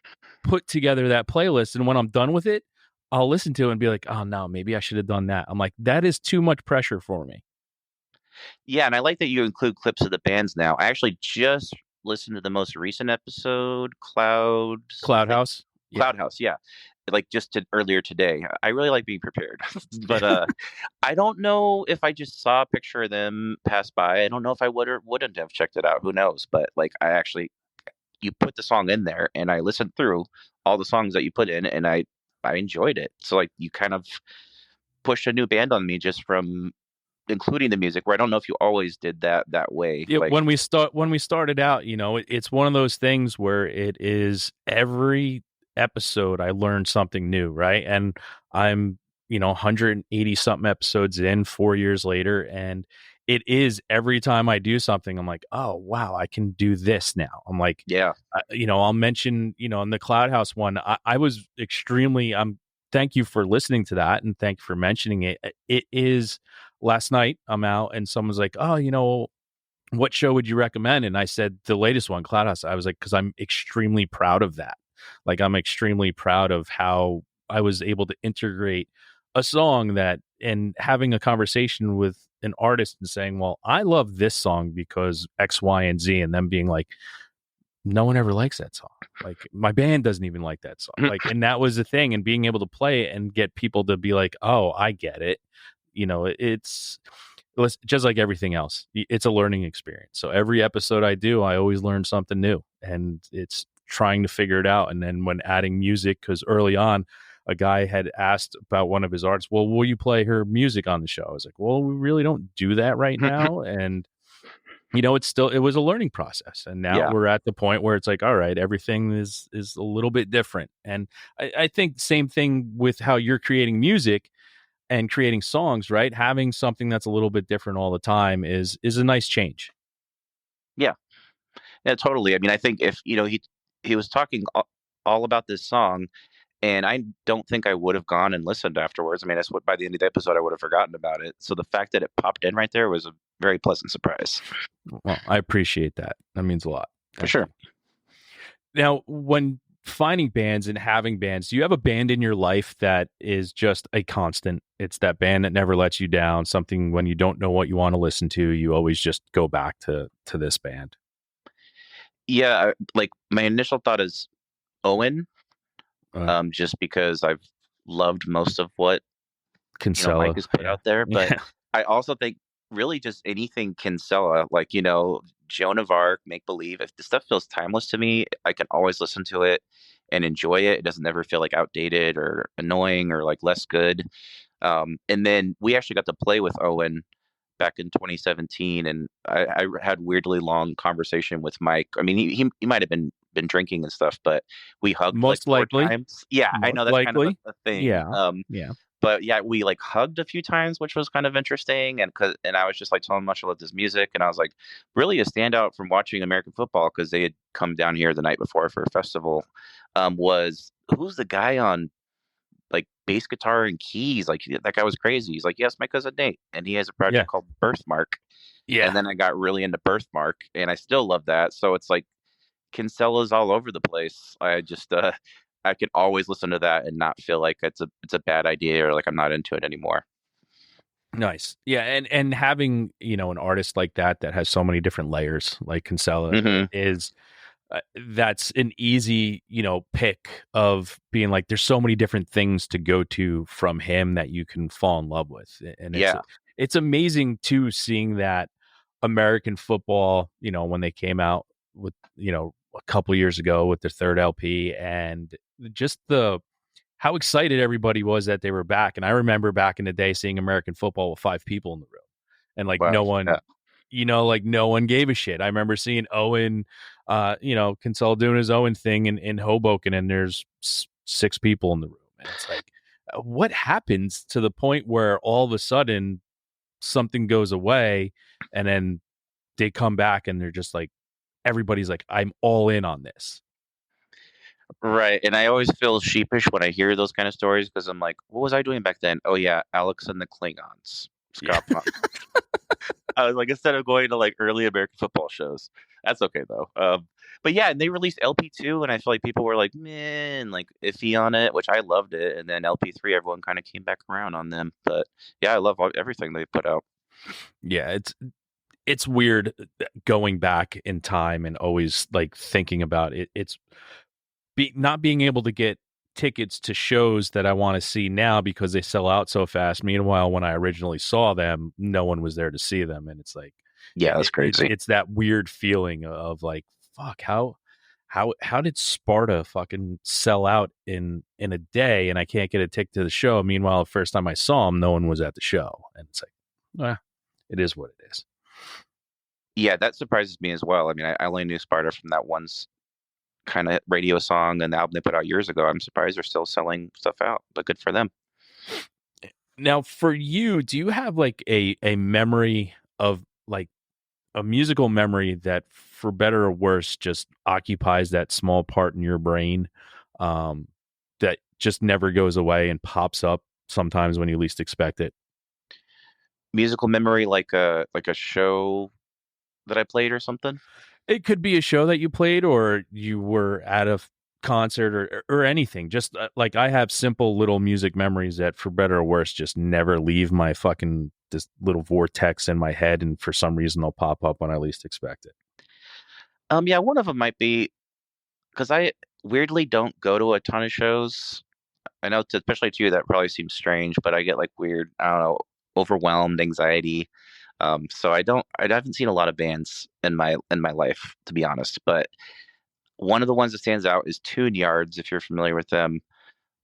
put together that playlist. And when I'm done with it, I'll listen to it and be like, oh no, maybe I should have done that. I'm like, that is too much pressure for me. Yeah, and I like that you include clips of the bands now. I actually just listened to the most recent episode, Cloud something. Cloud House. Yeah. Cloud House, yeah. Like just earlier today. I really like being prepared. But I don't know if I just saw a picture of them pass by. I don't know if I would or wouldn't have checked it out. Who knows? But like, I actually, you put the song in there and I listened through all the songs that you put in, and I enjoyed it. So like, you kind of pushed a new band on me just from including the music, where I don't know if you always did that way. Yeah, Like, when we started out, it's one of those things where it is every episode I learned something new, right? And I'm 180 something episodes in 4 years later, and it is every time I do something, I'm like, oh wow, I can do this now. I'm like, yeah, I'll mention, in the Cloud House one, I was extremely, thank you for listening to that, and thank you for mentioning it. It is, last night I'm out and someone's like, oh, what show would you recommend? And I said the latest one, Cloud House. I was like, because I'm extremely proud of that. Like, I'm extremely proud of how I was able to integrate a song that, and having a conversation with an artist and saying, well, I love this song because X, Y, and Z, and them being like, no one ever likes that song. Like, my band doesn't even like that song. Like, and that was the thing, and being able to play it and get people to be like, oh, I get it. It's just like everything else. It's a learning experience. So every episode I do, I always learn something new, and it's trying to figure it out. And then when adding music, because early on, a guy had asked about one of his artists, well, will you play her music on the show? I was like, well, we really don't do that right now. And it was a learning process, and now Yeah. we're at the point where it's like, all right, everything is a little bit different. And I think same thing with how you're creating music and creating songs, right? Having something that's a little bit different all the time is a nice change. Yeah. Yeah, totally. I mean, I think if, he was talking all about this song, and I don't think I would have gone and listened afterwards. I mean, that's what by the end of the episode I would have forgotten about it. So the fact that it popped in right there was a very pleasant surprise. Well, I appreciate that. That means a lot. For Thank sure. you. Now, when finding bands and having bands, do you have a band in your life that is just a constant? It's that band that never lets you down, something when you don't know what you want to listen to, you always just go back to this band. Yeah, like my initial thought is Owen, Uh, just because I've loved most of what Mike Kinsella. has put Yeah. out there. But Yeah. I also think really just anything Kinsella, like, Joan of Arc, Make Believe. If the stuff feels timeless to me, I can always listen to it and enjoy it. It doesn't ever feel like outdated or annoying or like less good. And then we actually got to play with Owen back in 2017, and I had weirdly long conversation with Mike. I mean, he might have been drinking and stuff, but we hugged like Most four likely. times. Yeah, I Most know that's kind of likely. a thing. Yeah. Yeah. But yeah, we like hugged a few times, which was kind of interesting. And I was just like telling him how much I love this music, and I was like, really a standout from watching American football because they had come down here the night before for a festival. Was who's the guy on like bass guitar and keys? Like that guy was crazy. He's like, yes, my cousin Nate, and he has a Yeah. project called Birthmark. And Yeah. then I got really into Birthmark, and I still love that. So it's like Kinsella's all over the place. I just I could always listen to that and not feel like it's a bad idea or like I'm not into it anymore. Nice. Yeah, and having, an artist like that has so many different layers, like Kinsella Hmm. is that's an easy, pick of being like there's so many different things to go to from him that you can fall in love with. And Yeah. it's amazing too seeing that American football, when they came out with, a couple years ago with their third LP, and just the how excited everybody was that they were back. And I remember back in the day seeing American football with 5 people in the room, and like Wow. no one, Yeah. like no one gave a shit. I remember seeing Owen, Kinsella doing his Owen thing in Hoboken, and there's 6 people in the room. And it's like, what happens to the point where all of a sudden something goes away and then they come back and they're just like, everybody's like, I'm all in on this. Right. And I always feel sheepish when I hear those kind of stories because I'm like, what was I doing back then? Oh yeah, Alex and the Klingons. Yeah. Scott Pond. I was like, instead of going to like early American football shows. That's okay though. But yeah, and they released LP2, and I feel like people were like, man, like iffy on it, which I loved it. And then LP3, everyone kind of came back around on them. But yeah, I love everything they put out. Yeah, it's weird going back in time and always like thinking about it. It's not being able to get tickets to shows that I want to see now because they sell out so fast. Meanwhile, when I originally saw them, no one was there to see them, and it's like, Yeah, that's crazy. it's that weird feeling of like, fuck, how did Sparta fucking sell out in a day, and I can't get a ticket to the show? Meanwhile, the first time I saw them, no one was at the show, and it's like, it is what it is. Yeah, that surprises me as well. I mean, I only knew Sparta from that one kind of radio song and the album they put out years ago. I'm surprised they're still selling stuff out, but good for them. Now, for you, do you have like a memory of like a musical memory that, for better or worse, just occupies that small part in your brain, that just never goes away and pops up sometimes when you least expect it? Musical memory, like a show that I played or something. It could be a show that you played, or you were at a concert, or anything. Just like I have simple little music memories that, for better or worse, just never leave my fucking this little vortex in my head, and for some reason they'll pop up when I least expect it. Yeah, one of them might be because I weirdly don't go to a ton of shows. I know, especially to you, that probably seems strange, but I get like weird, I don't know, overwhelmed anxiety. So I haven't seen a lot of bands in my life, to be honest. But one of the ones that stands out is Tune Yards, if you're familiar with them.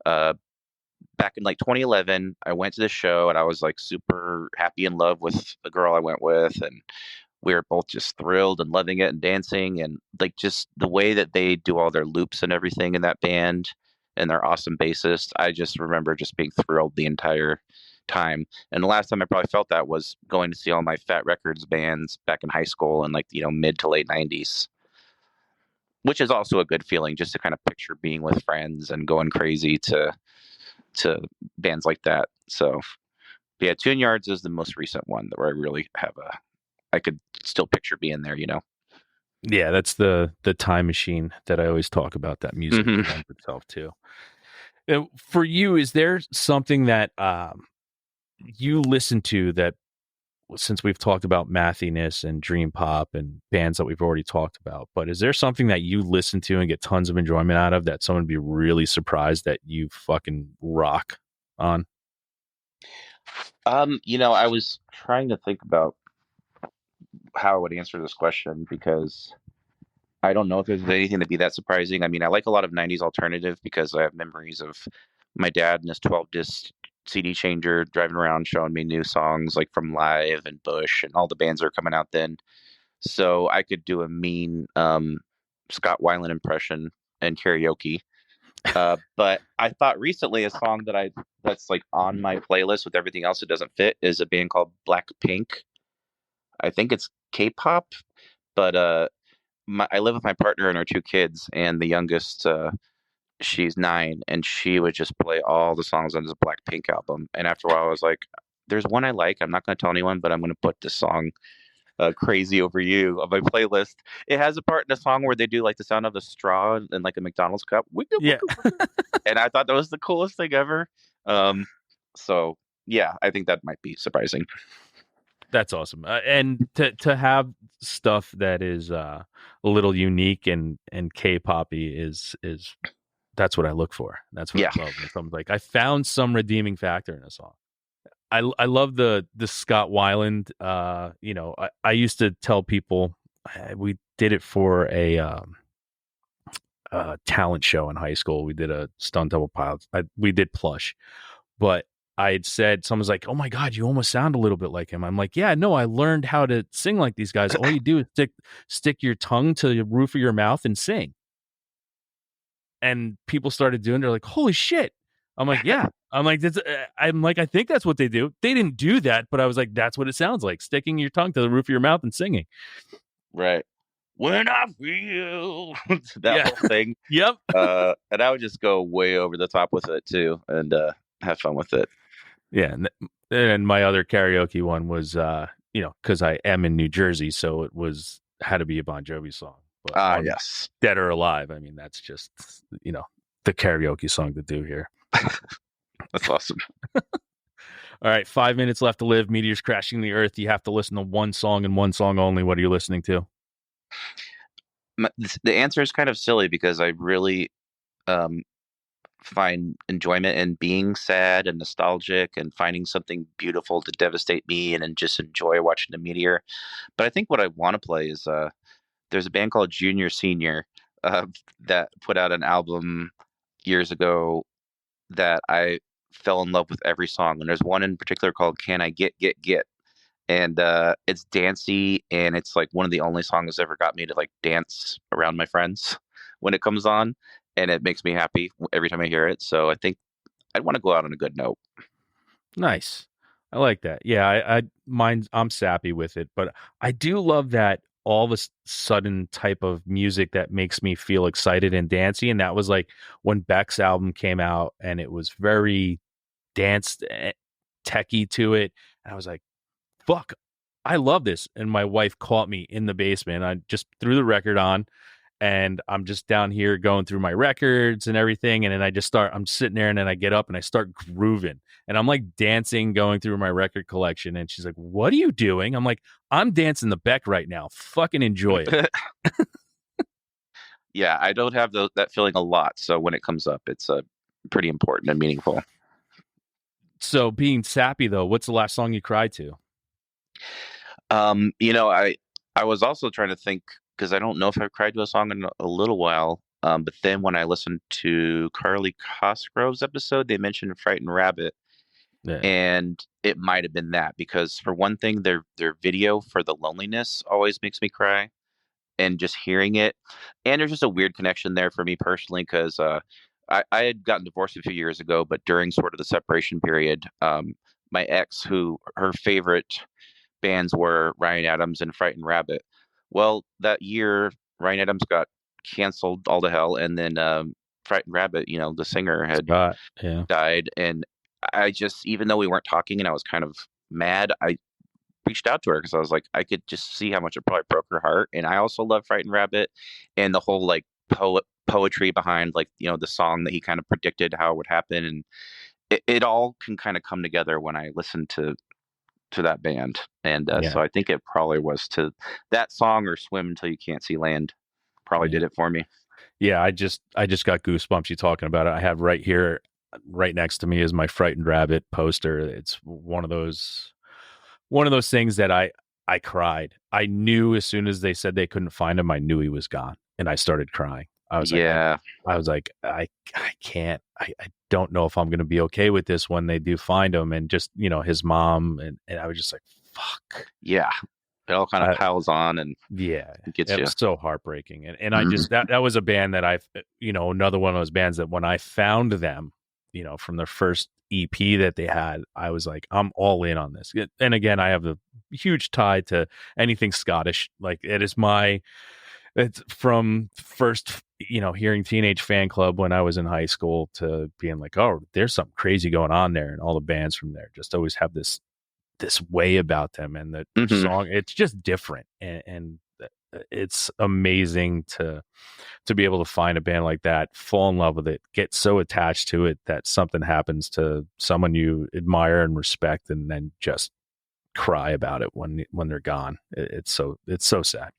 Uh, Back in like 2011, I went to the show and I was like super happy in love with the girl I went with, and we were both just thrilled and loving it and dancing, and like just the way that they do all their loops and everything in that band and their awesome bassist. I just remember just being thrilled the entire time. And the last time I probably felt that was going to see all my Fat Records bands back in high school in like, mid to late 90s, which is also a good feeling just to kind of picture being with friends and going crazy to bands like that. So yeah, Tune Yards is the most recent one where I really I could still picture being there. Yeah, that's the time machine that I always talk about. That music Mhm. lends itself to. For you, is there something that you listen to that, since we've talked about mathiness and dream pop and bands that we've already talked about, but is there something that you listen to and get tons of enjoyment out of that someone would be really surprised that you fucking rock on? I was trying to think about how I would answer this question because I don't know if there's anything to be that surprising. I mean, I like a lot of 90s alternative because I have memories of my dad and his 12 disc CD changer driving around showing me new songs like from Live and Bush and all the bands that are coming out then. So I could do a mean Scott Weiland impression and karaoke. But I thought recently a song that's like on my playlist with everything else that doesn't fit is a band called Blackpink. I think it's K-pop, but I live with my partner and our two kids, and the youngest, she's 9, and she would just play all the songs on this Blackpink album. And after a while, I was like, "There's one I like. I'm not going to tell anyone, but I'm going to put this song, Crazy Over You, on my playlist." It has a part in the song where they do like the sound of a straw in like a McDonald's cup. Wicka, Yeah, wicka, wicka. And I thought that was the coolest thing ever. Um, so yeah, I think that might be surprising. that's awesome. And to have stuff that is a little unique and K-poppy is that's what I look for. That's what Yeah. I love. When someone's like, I found some redeeming factor in a song. I love the Scott Weiland. I used to tell people, we did it for a talent show in high school. We did a stunt double pilot. We did Plush, but I had said, someone's like, "Oh my god, you almost sound a little bit like him." I'm like, "Yeah, no, I learned how to sing like these guys. All you do is stick your tongue to the roof of your mouth and sing." And people started doing. They're like, "Holy shit!" I'm like, "Yeah." I'm like, I think that's what they do. They didn't do that, but I was like, that's what it sounds like: sticking your tongue to the roof of your mouth and singing. Right. When I feel that Yeah. whole thing. Yep. And I would just go way over the top with it too and have fun with it. Yeah. And my other karaoke one was, because I am in New Jersey, so it had to be a Bon Jovi song. But on Yes. Dead or Alive, I mean, that's just, the karaoke song to do here. That's awesome. All right, 5 minutes left to live. Meteors crashing the Earth. You have to listen to one song and one song only. What are you listening to? The answer is kind of silly because I really um, find enjoyment in being sad and nostalgic and finding something beautiful to devastate me and then just enjoy watching the meteor. But I think what I want to play is there's a band called Junior Senior uh, that put out an album years ago that I fell in love with every song. And there's one in particular called Can I Get? And it's dancey, and it's like one of the only songs that ever got me to like dance around my friends when it comes on, and it makes me happy every time I hear it. So I think I'd want to go out on a good note. Nice. I like that. Yeah, I'm sappy with it, but I do love that all of a sudden type of music that makes me feel excited and dancey. And that was like when Beck's album came out, and it was very dance techy to it. And I was like, fuck, I love this. And my wife caught me in the basement. I just threw the record on, and I'm just down here going through my records and everything. And then I'm sitting there, and then I get up and I start grooving, and I'm like dancing, going through my record collection. And she's like, "What are you doing?" I'm like, "I'm dancing the Beck right now. Fucking enjoy it." Yeah, I don't have that feeling a lot. So when it comes up, it's pretty important and meaningful. So being sappy though, what's the last song you cried to? I was also trying to think because I don't know if I've cried to a song in a little while. But then when I listened to Carly Cosgrove's episode, they mentioned Frightened Rabbit, Yeah. And it might have been that because for one thing, their video for The Loneliness always makes me cry, and just hearing it, and there's just a weird connection there for me personally because I had gotten divorced a few years ago, but during sort of the separation period, my ex, who her favorite bands were Ryan Adams and Frightened Rabbit. Well, that year Ryan Adams got canceled all to hell, and then Frightened Rabbit, the singer had Scott. Yeah. died, and I just, even though we weren't talking, and I was kind of mad, I reached out to her because I was like, I could just see how much it probably broke her heart. And I also love Frightened Rabbit and the whole like poetry behind like the song that he kind of predicted how it would happen, and it all can kind of come together when I listen to that band. And Yeah. so I think it probably was to that song or Swim Until You Can't See Land probably Yeah. did it for me. Yeah. I just got goosebumps you talking about it. I have right here, right next to me is my Frightened Rabbit poster. It's one of those things that I cried. I knew as soon as they said they couldn't find him, I knew he was gone, and I started crying. I was like, Yeah. I can't. I don't know if I'm going to be okay with this when they do find him, and just his mom, and I was just like, fuck. Yeah. It all kind of I, piles on and yeah, gets it you. was so heartbreaking, and I Mhm. just that was a band that another one of those bands that when I found them, from their first EP that they had, I was like, I'm all in on this. And again, I have a huge tie to anything Scottish. Like it's from first, hearing Teenage Fan Club when I was in high school to being like, oh, there's something crazy going on there, and all the bands from there just always have this way about them, and the Mhm. song, it's just different, and it's amazing to be able to find a band like that, fall in love with it, get so attached to it that something happens to someone you admire and respect, and then just cry about it when they're gone. It's so sad.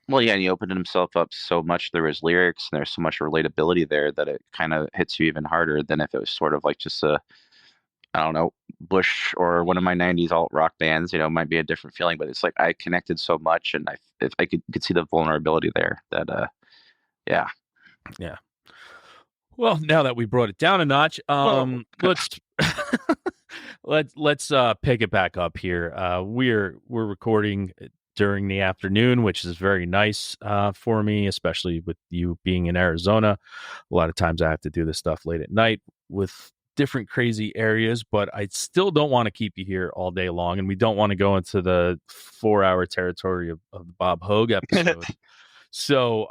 Well, yeah, and he opened himself up so much through his lyrics, and there's so much relatability there that it kind of hits you even harder than if it was sort of like just I don't know, Bush or one of my '90s alt rock bands. It might be a different feeling, but it's like I connected so much, and if I could see the vulnerability there. That yeah. Yeah. Well, now that we brought it down a notch, Whoa. let's let's pick it back up here. We're recording during the afternoon, which is very nice for me, especially with you being in Arizona. A lot of times I have to do this stuff late at night with different crazy areas, but I still don't want to keep you here all day long, and we don't want to go into the 4-hour territory of the Bob Hogue episode. So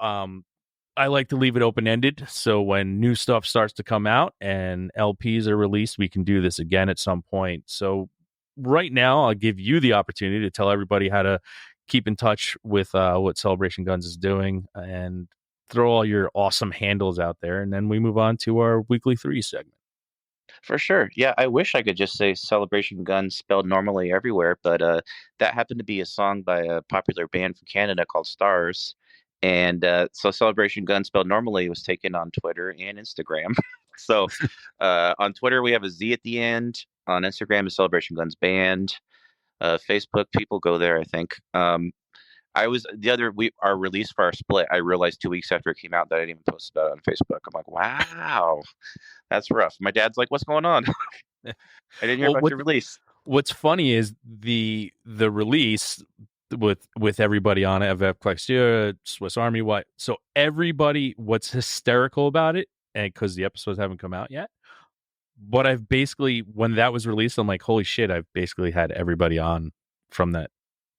I like to leave it open ended. So when new stuff starts to come out and LPs are released, we can do this again at some point. So right now, I'll give you the opportunity to tell everybody how to keep in touch with what Celebration Guns is doing, and throw all your awesome handles out there. And then we move on to our weekly 3 segment. For sure. Yeah, I wish I could just say Celebration Guns spelled normally everywhere, but that happened to be a song by a popular band from Canada called Stars. And so Celebration Guns spelled normally was taken on Twitter and Instagram. So on Twitter, we have a Z at the end. On Instagram is Celebration Guns Band. Facebook, people go there, I think. I was our release for our split. I realized 2 weeks after it came out that I didn't even post about it on Facebook. I'm like, wow, that's rough. My dad's like, "What's going on?" I didn't hear Well, about your release. what's funny is the release with everybody on it, Avec Flexure, Swiss Army, what? So everybody, what's hysterical about it, and because the episodes haven't come out yet, but I've basically, when that was released, I'm like, holy shit, I've basically had everybody on from that.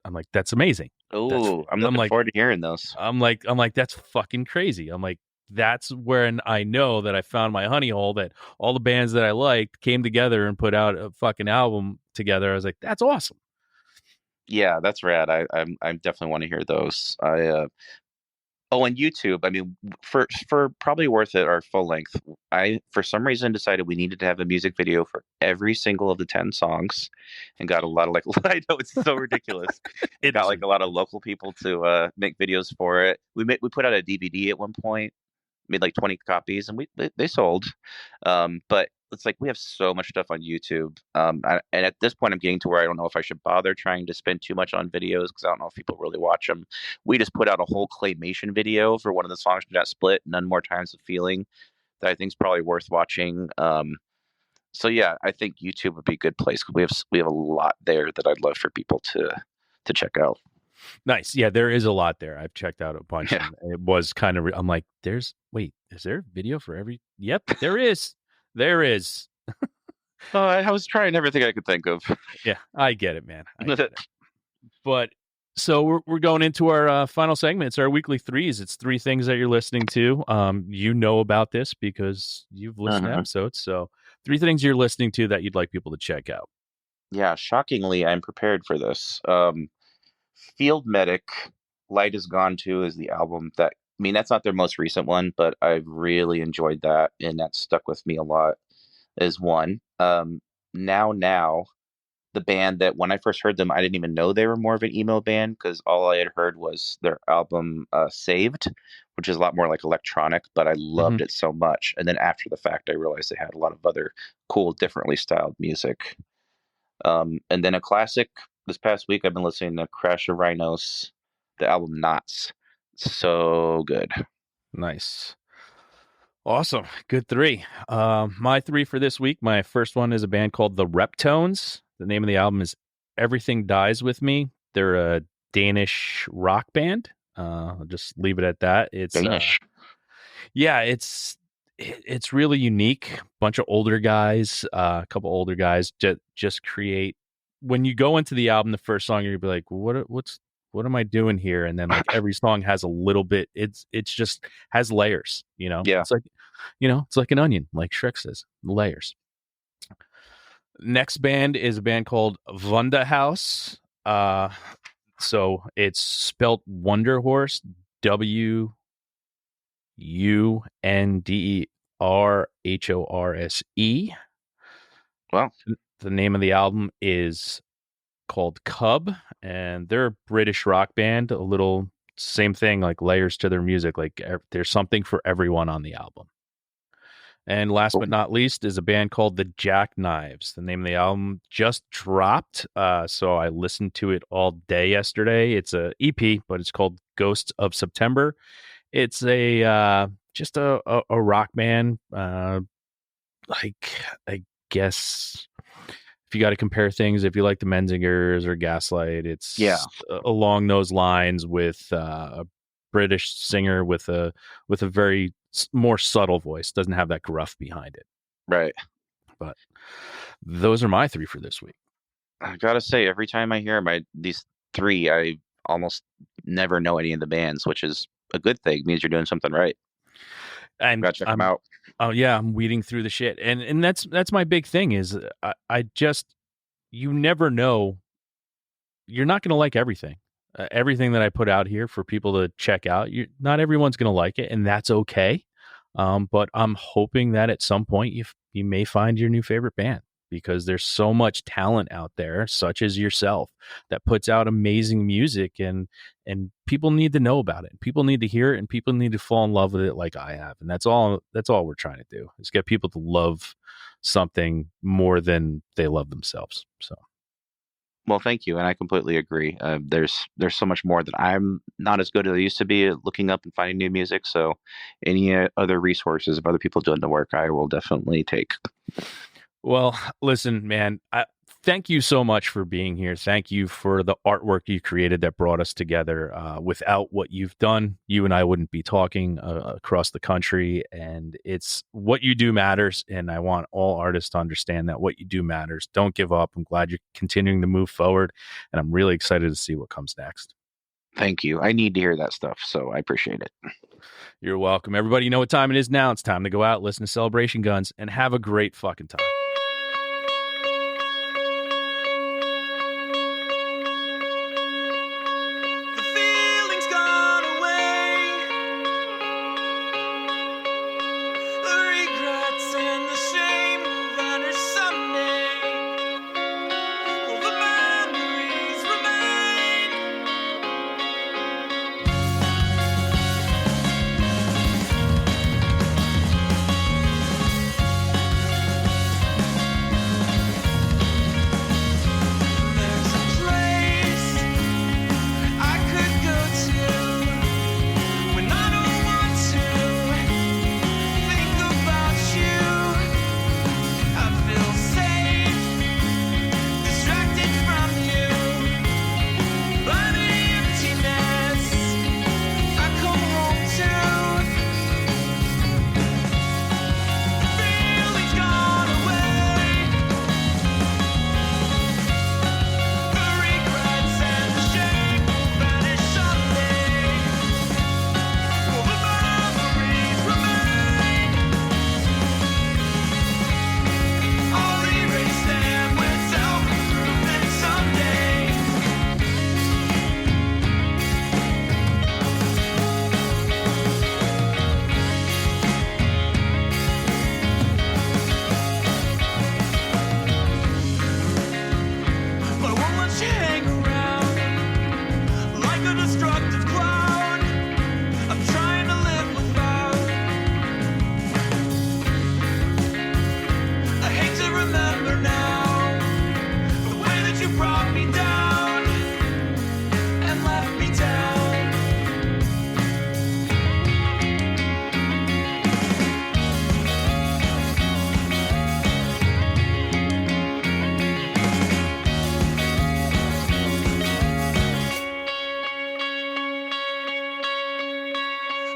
I'm like, that's amazing. Oh, I'm I'm looking like, forward to hearing those. I'm like, that's fucking crazy. I'm like, that's when I know that I found my honey hole, that all the bands that I liked came together and put out a fucking album together. I was like, that's awesome. Yeah, that's rad. I definitely want to hear those. Oh, and YouTube. I mean, for probably worth it or full length. I for some reason decided we needed to have a music video for every single of the 10 songs, and got a lot of like. I know it's so ridiculous. It got like a lot of local people to make videos for it. We put out a DVD at one point, made like 20 copies, and they sold. But it's like we have so much stuff on YouTube, and at this point, I'm getting to where I don't know if I should bother trying to spend too much on videos because I don't know if people really watch them. We just put out a whole claymation video for one of the songs from that split, "None More Times of Feeling," that I think is probably worth watching. So yeah, I think YouTube would be a good place because we have a lot there that I'd love for people to check out. Nice. Yeah, there is a lot there. I've checked out a bunch, Yeah. and it was kind of. I'm like, wait, is there video for every? Yep, there is. There is. Oh, I was trying everything I could think of. Yeah, I get it, man. I get it. But so we're going into our final segment. It's our weekly threes. It's three things that you're listening to. You know about this because you've listened to episodes. So three things you're listening to that you'd like people to check out. Yeah, shockingly, I'm prepared for this. Field Medic, Light Is Gone Too is the album that, I mean, that's not their most recent one, but I've really enjoyed that, and that stuck with me a lot, is one. Now, the band that when I first heard them, I didn't even know they were more of an emo band because all I had heard was their album Saved, which is a lot more like electronic, but I loved it so much. And then after the fact, I realized they had a lot of other cool, differently styled music. And then a classic, this past week, I've been listening to Crash of Rhinos, the album Knots. So good. Nice. Awesome. Good three. My three for this week. My first one is a band called The Reptones. The name of the album is Everything Dies With Me. They're a Danish rock band. I'll just leave it at that. It's Danish. Yeah, it's really unique. Bunch of older guys, a couple older guys just create. When you go into the album, the first song, you'll be like, what am I doing here? And then like every song has a little bit. It's just has layers. Yeah. It's like it's like an onion, like Shrek says, layers. Next band is a band called Wunderhaus. So it's spelled Wonder Horse, WUNDERHORSE. Well, the name of the album is called Cub, and they're a British rock band. A little same thing, like layers to their music. Like there's something for everyone on the album. And last but not least is a band called the Jackknives. The name of the album just dropped, so I listened to it all day yesterday. It's a EP, but it's called Ghosts of September. It's just a rock band. Like I guess if you got to compare things, if you like the Menzingers or Gaslight, it's along those lines with a British singer with a very more subtle voice. Doesn't have that gruff behind it. Right. But those are my three for this week. I gotta say, every time I hear these three, I almost never know any of the bands, which is a good thing. It means you're doing something right. And gotta check them out. Oh yeah, I'm weeding through the shit, and that's my big thing is I just, you never know. You're not going to like everything. Everything that I put out here for people to check out, not everyone's going to like it, and that's okay. But I'm hoping that at some point you may find your new favorite band, because there's so much talent out there, such as yourself, that puts out amazing music, and people need to know about it. People need to hear it, and people need to fall in love with it like I have. And that's all we're trying to do, is get people to love something more than they love themselves. So. Well, thank you, and I completely agree. There's so much more that I'm not as good as I used to be at looking up and finding new music. So, any other resources of other people doing the work, I will definitely take. Well, listen, man, thank you so much for being here. Thank you for the artwork you created that brought us together. Without what you've done, you and I wouldn't be talking across the country. And it's what you do matters. And I want all artists to understand that what you do matters. Don't give up. I'm glad you're continuing to move forward. And I'm really excited to see what comes next. Thank you. I need to hear that stuff, so I appreciate it. You're welcome. Everybody, you know what time it is now. It's time to go out, listen to Celebration Guns, and have a great fucking time. left me down.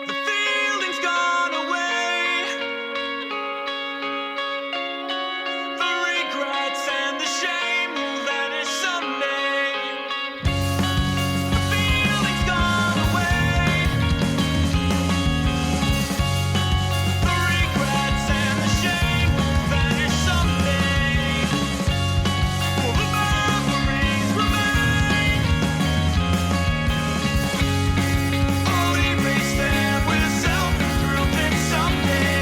The feeling's gone away. The regrets and the shame will vanish someday. The feeling's gone away. The regrets and the shame will vanish someday. Will the memories remain? I'll erase them with self-improvement someday.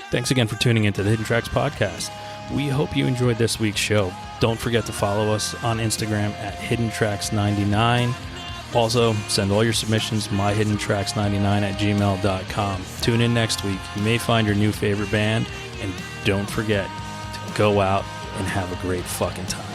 Thanks again for tuning into the Hidden Tracks podcast. We hope you enjoyed this week's show. Don't forget to follow us on Instagram at HiddenTracks99. Also, send all your submissions to myhiddentracks99@gmail.com. Tune in next week. You may find your new favorite band. And don't forget to go out and have a great fucking time.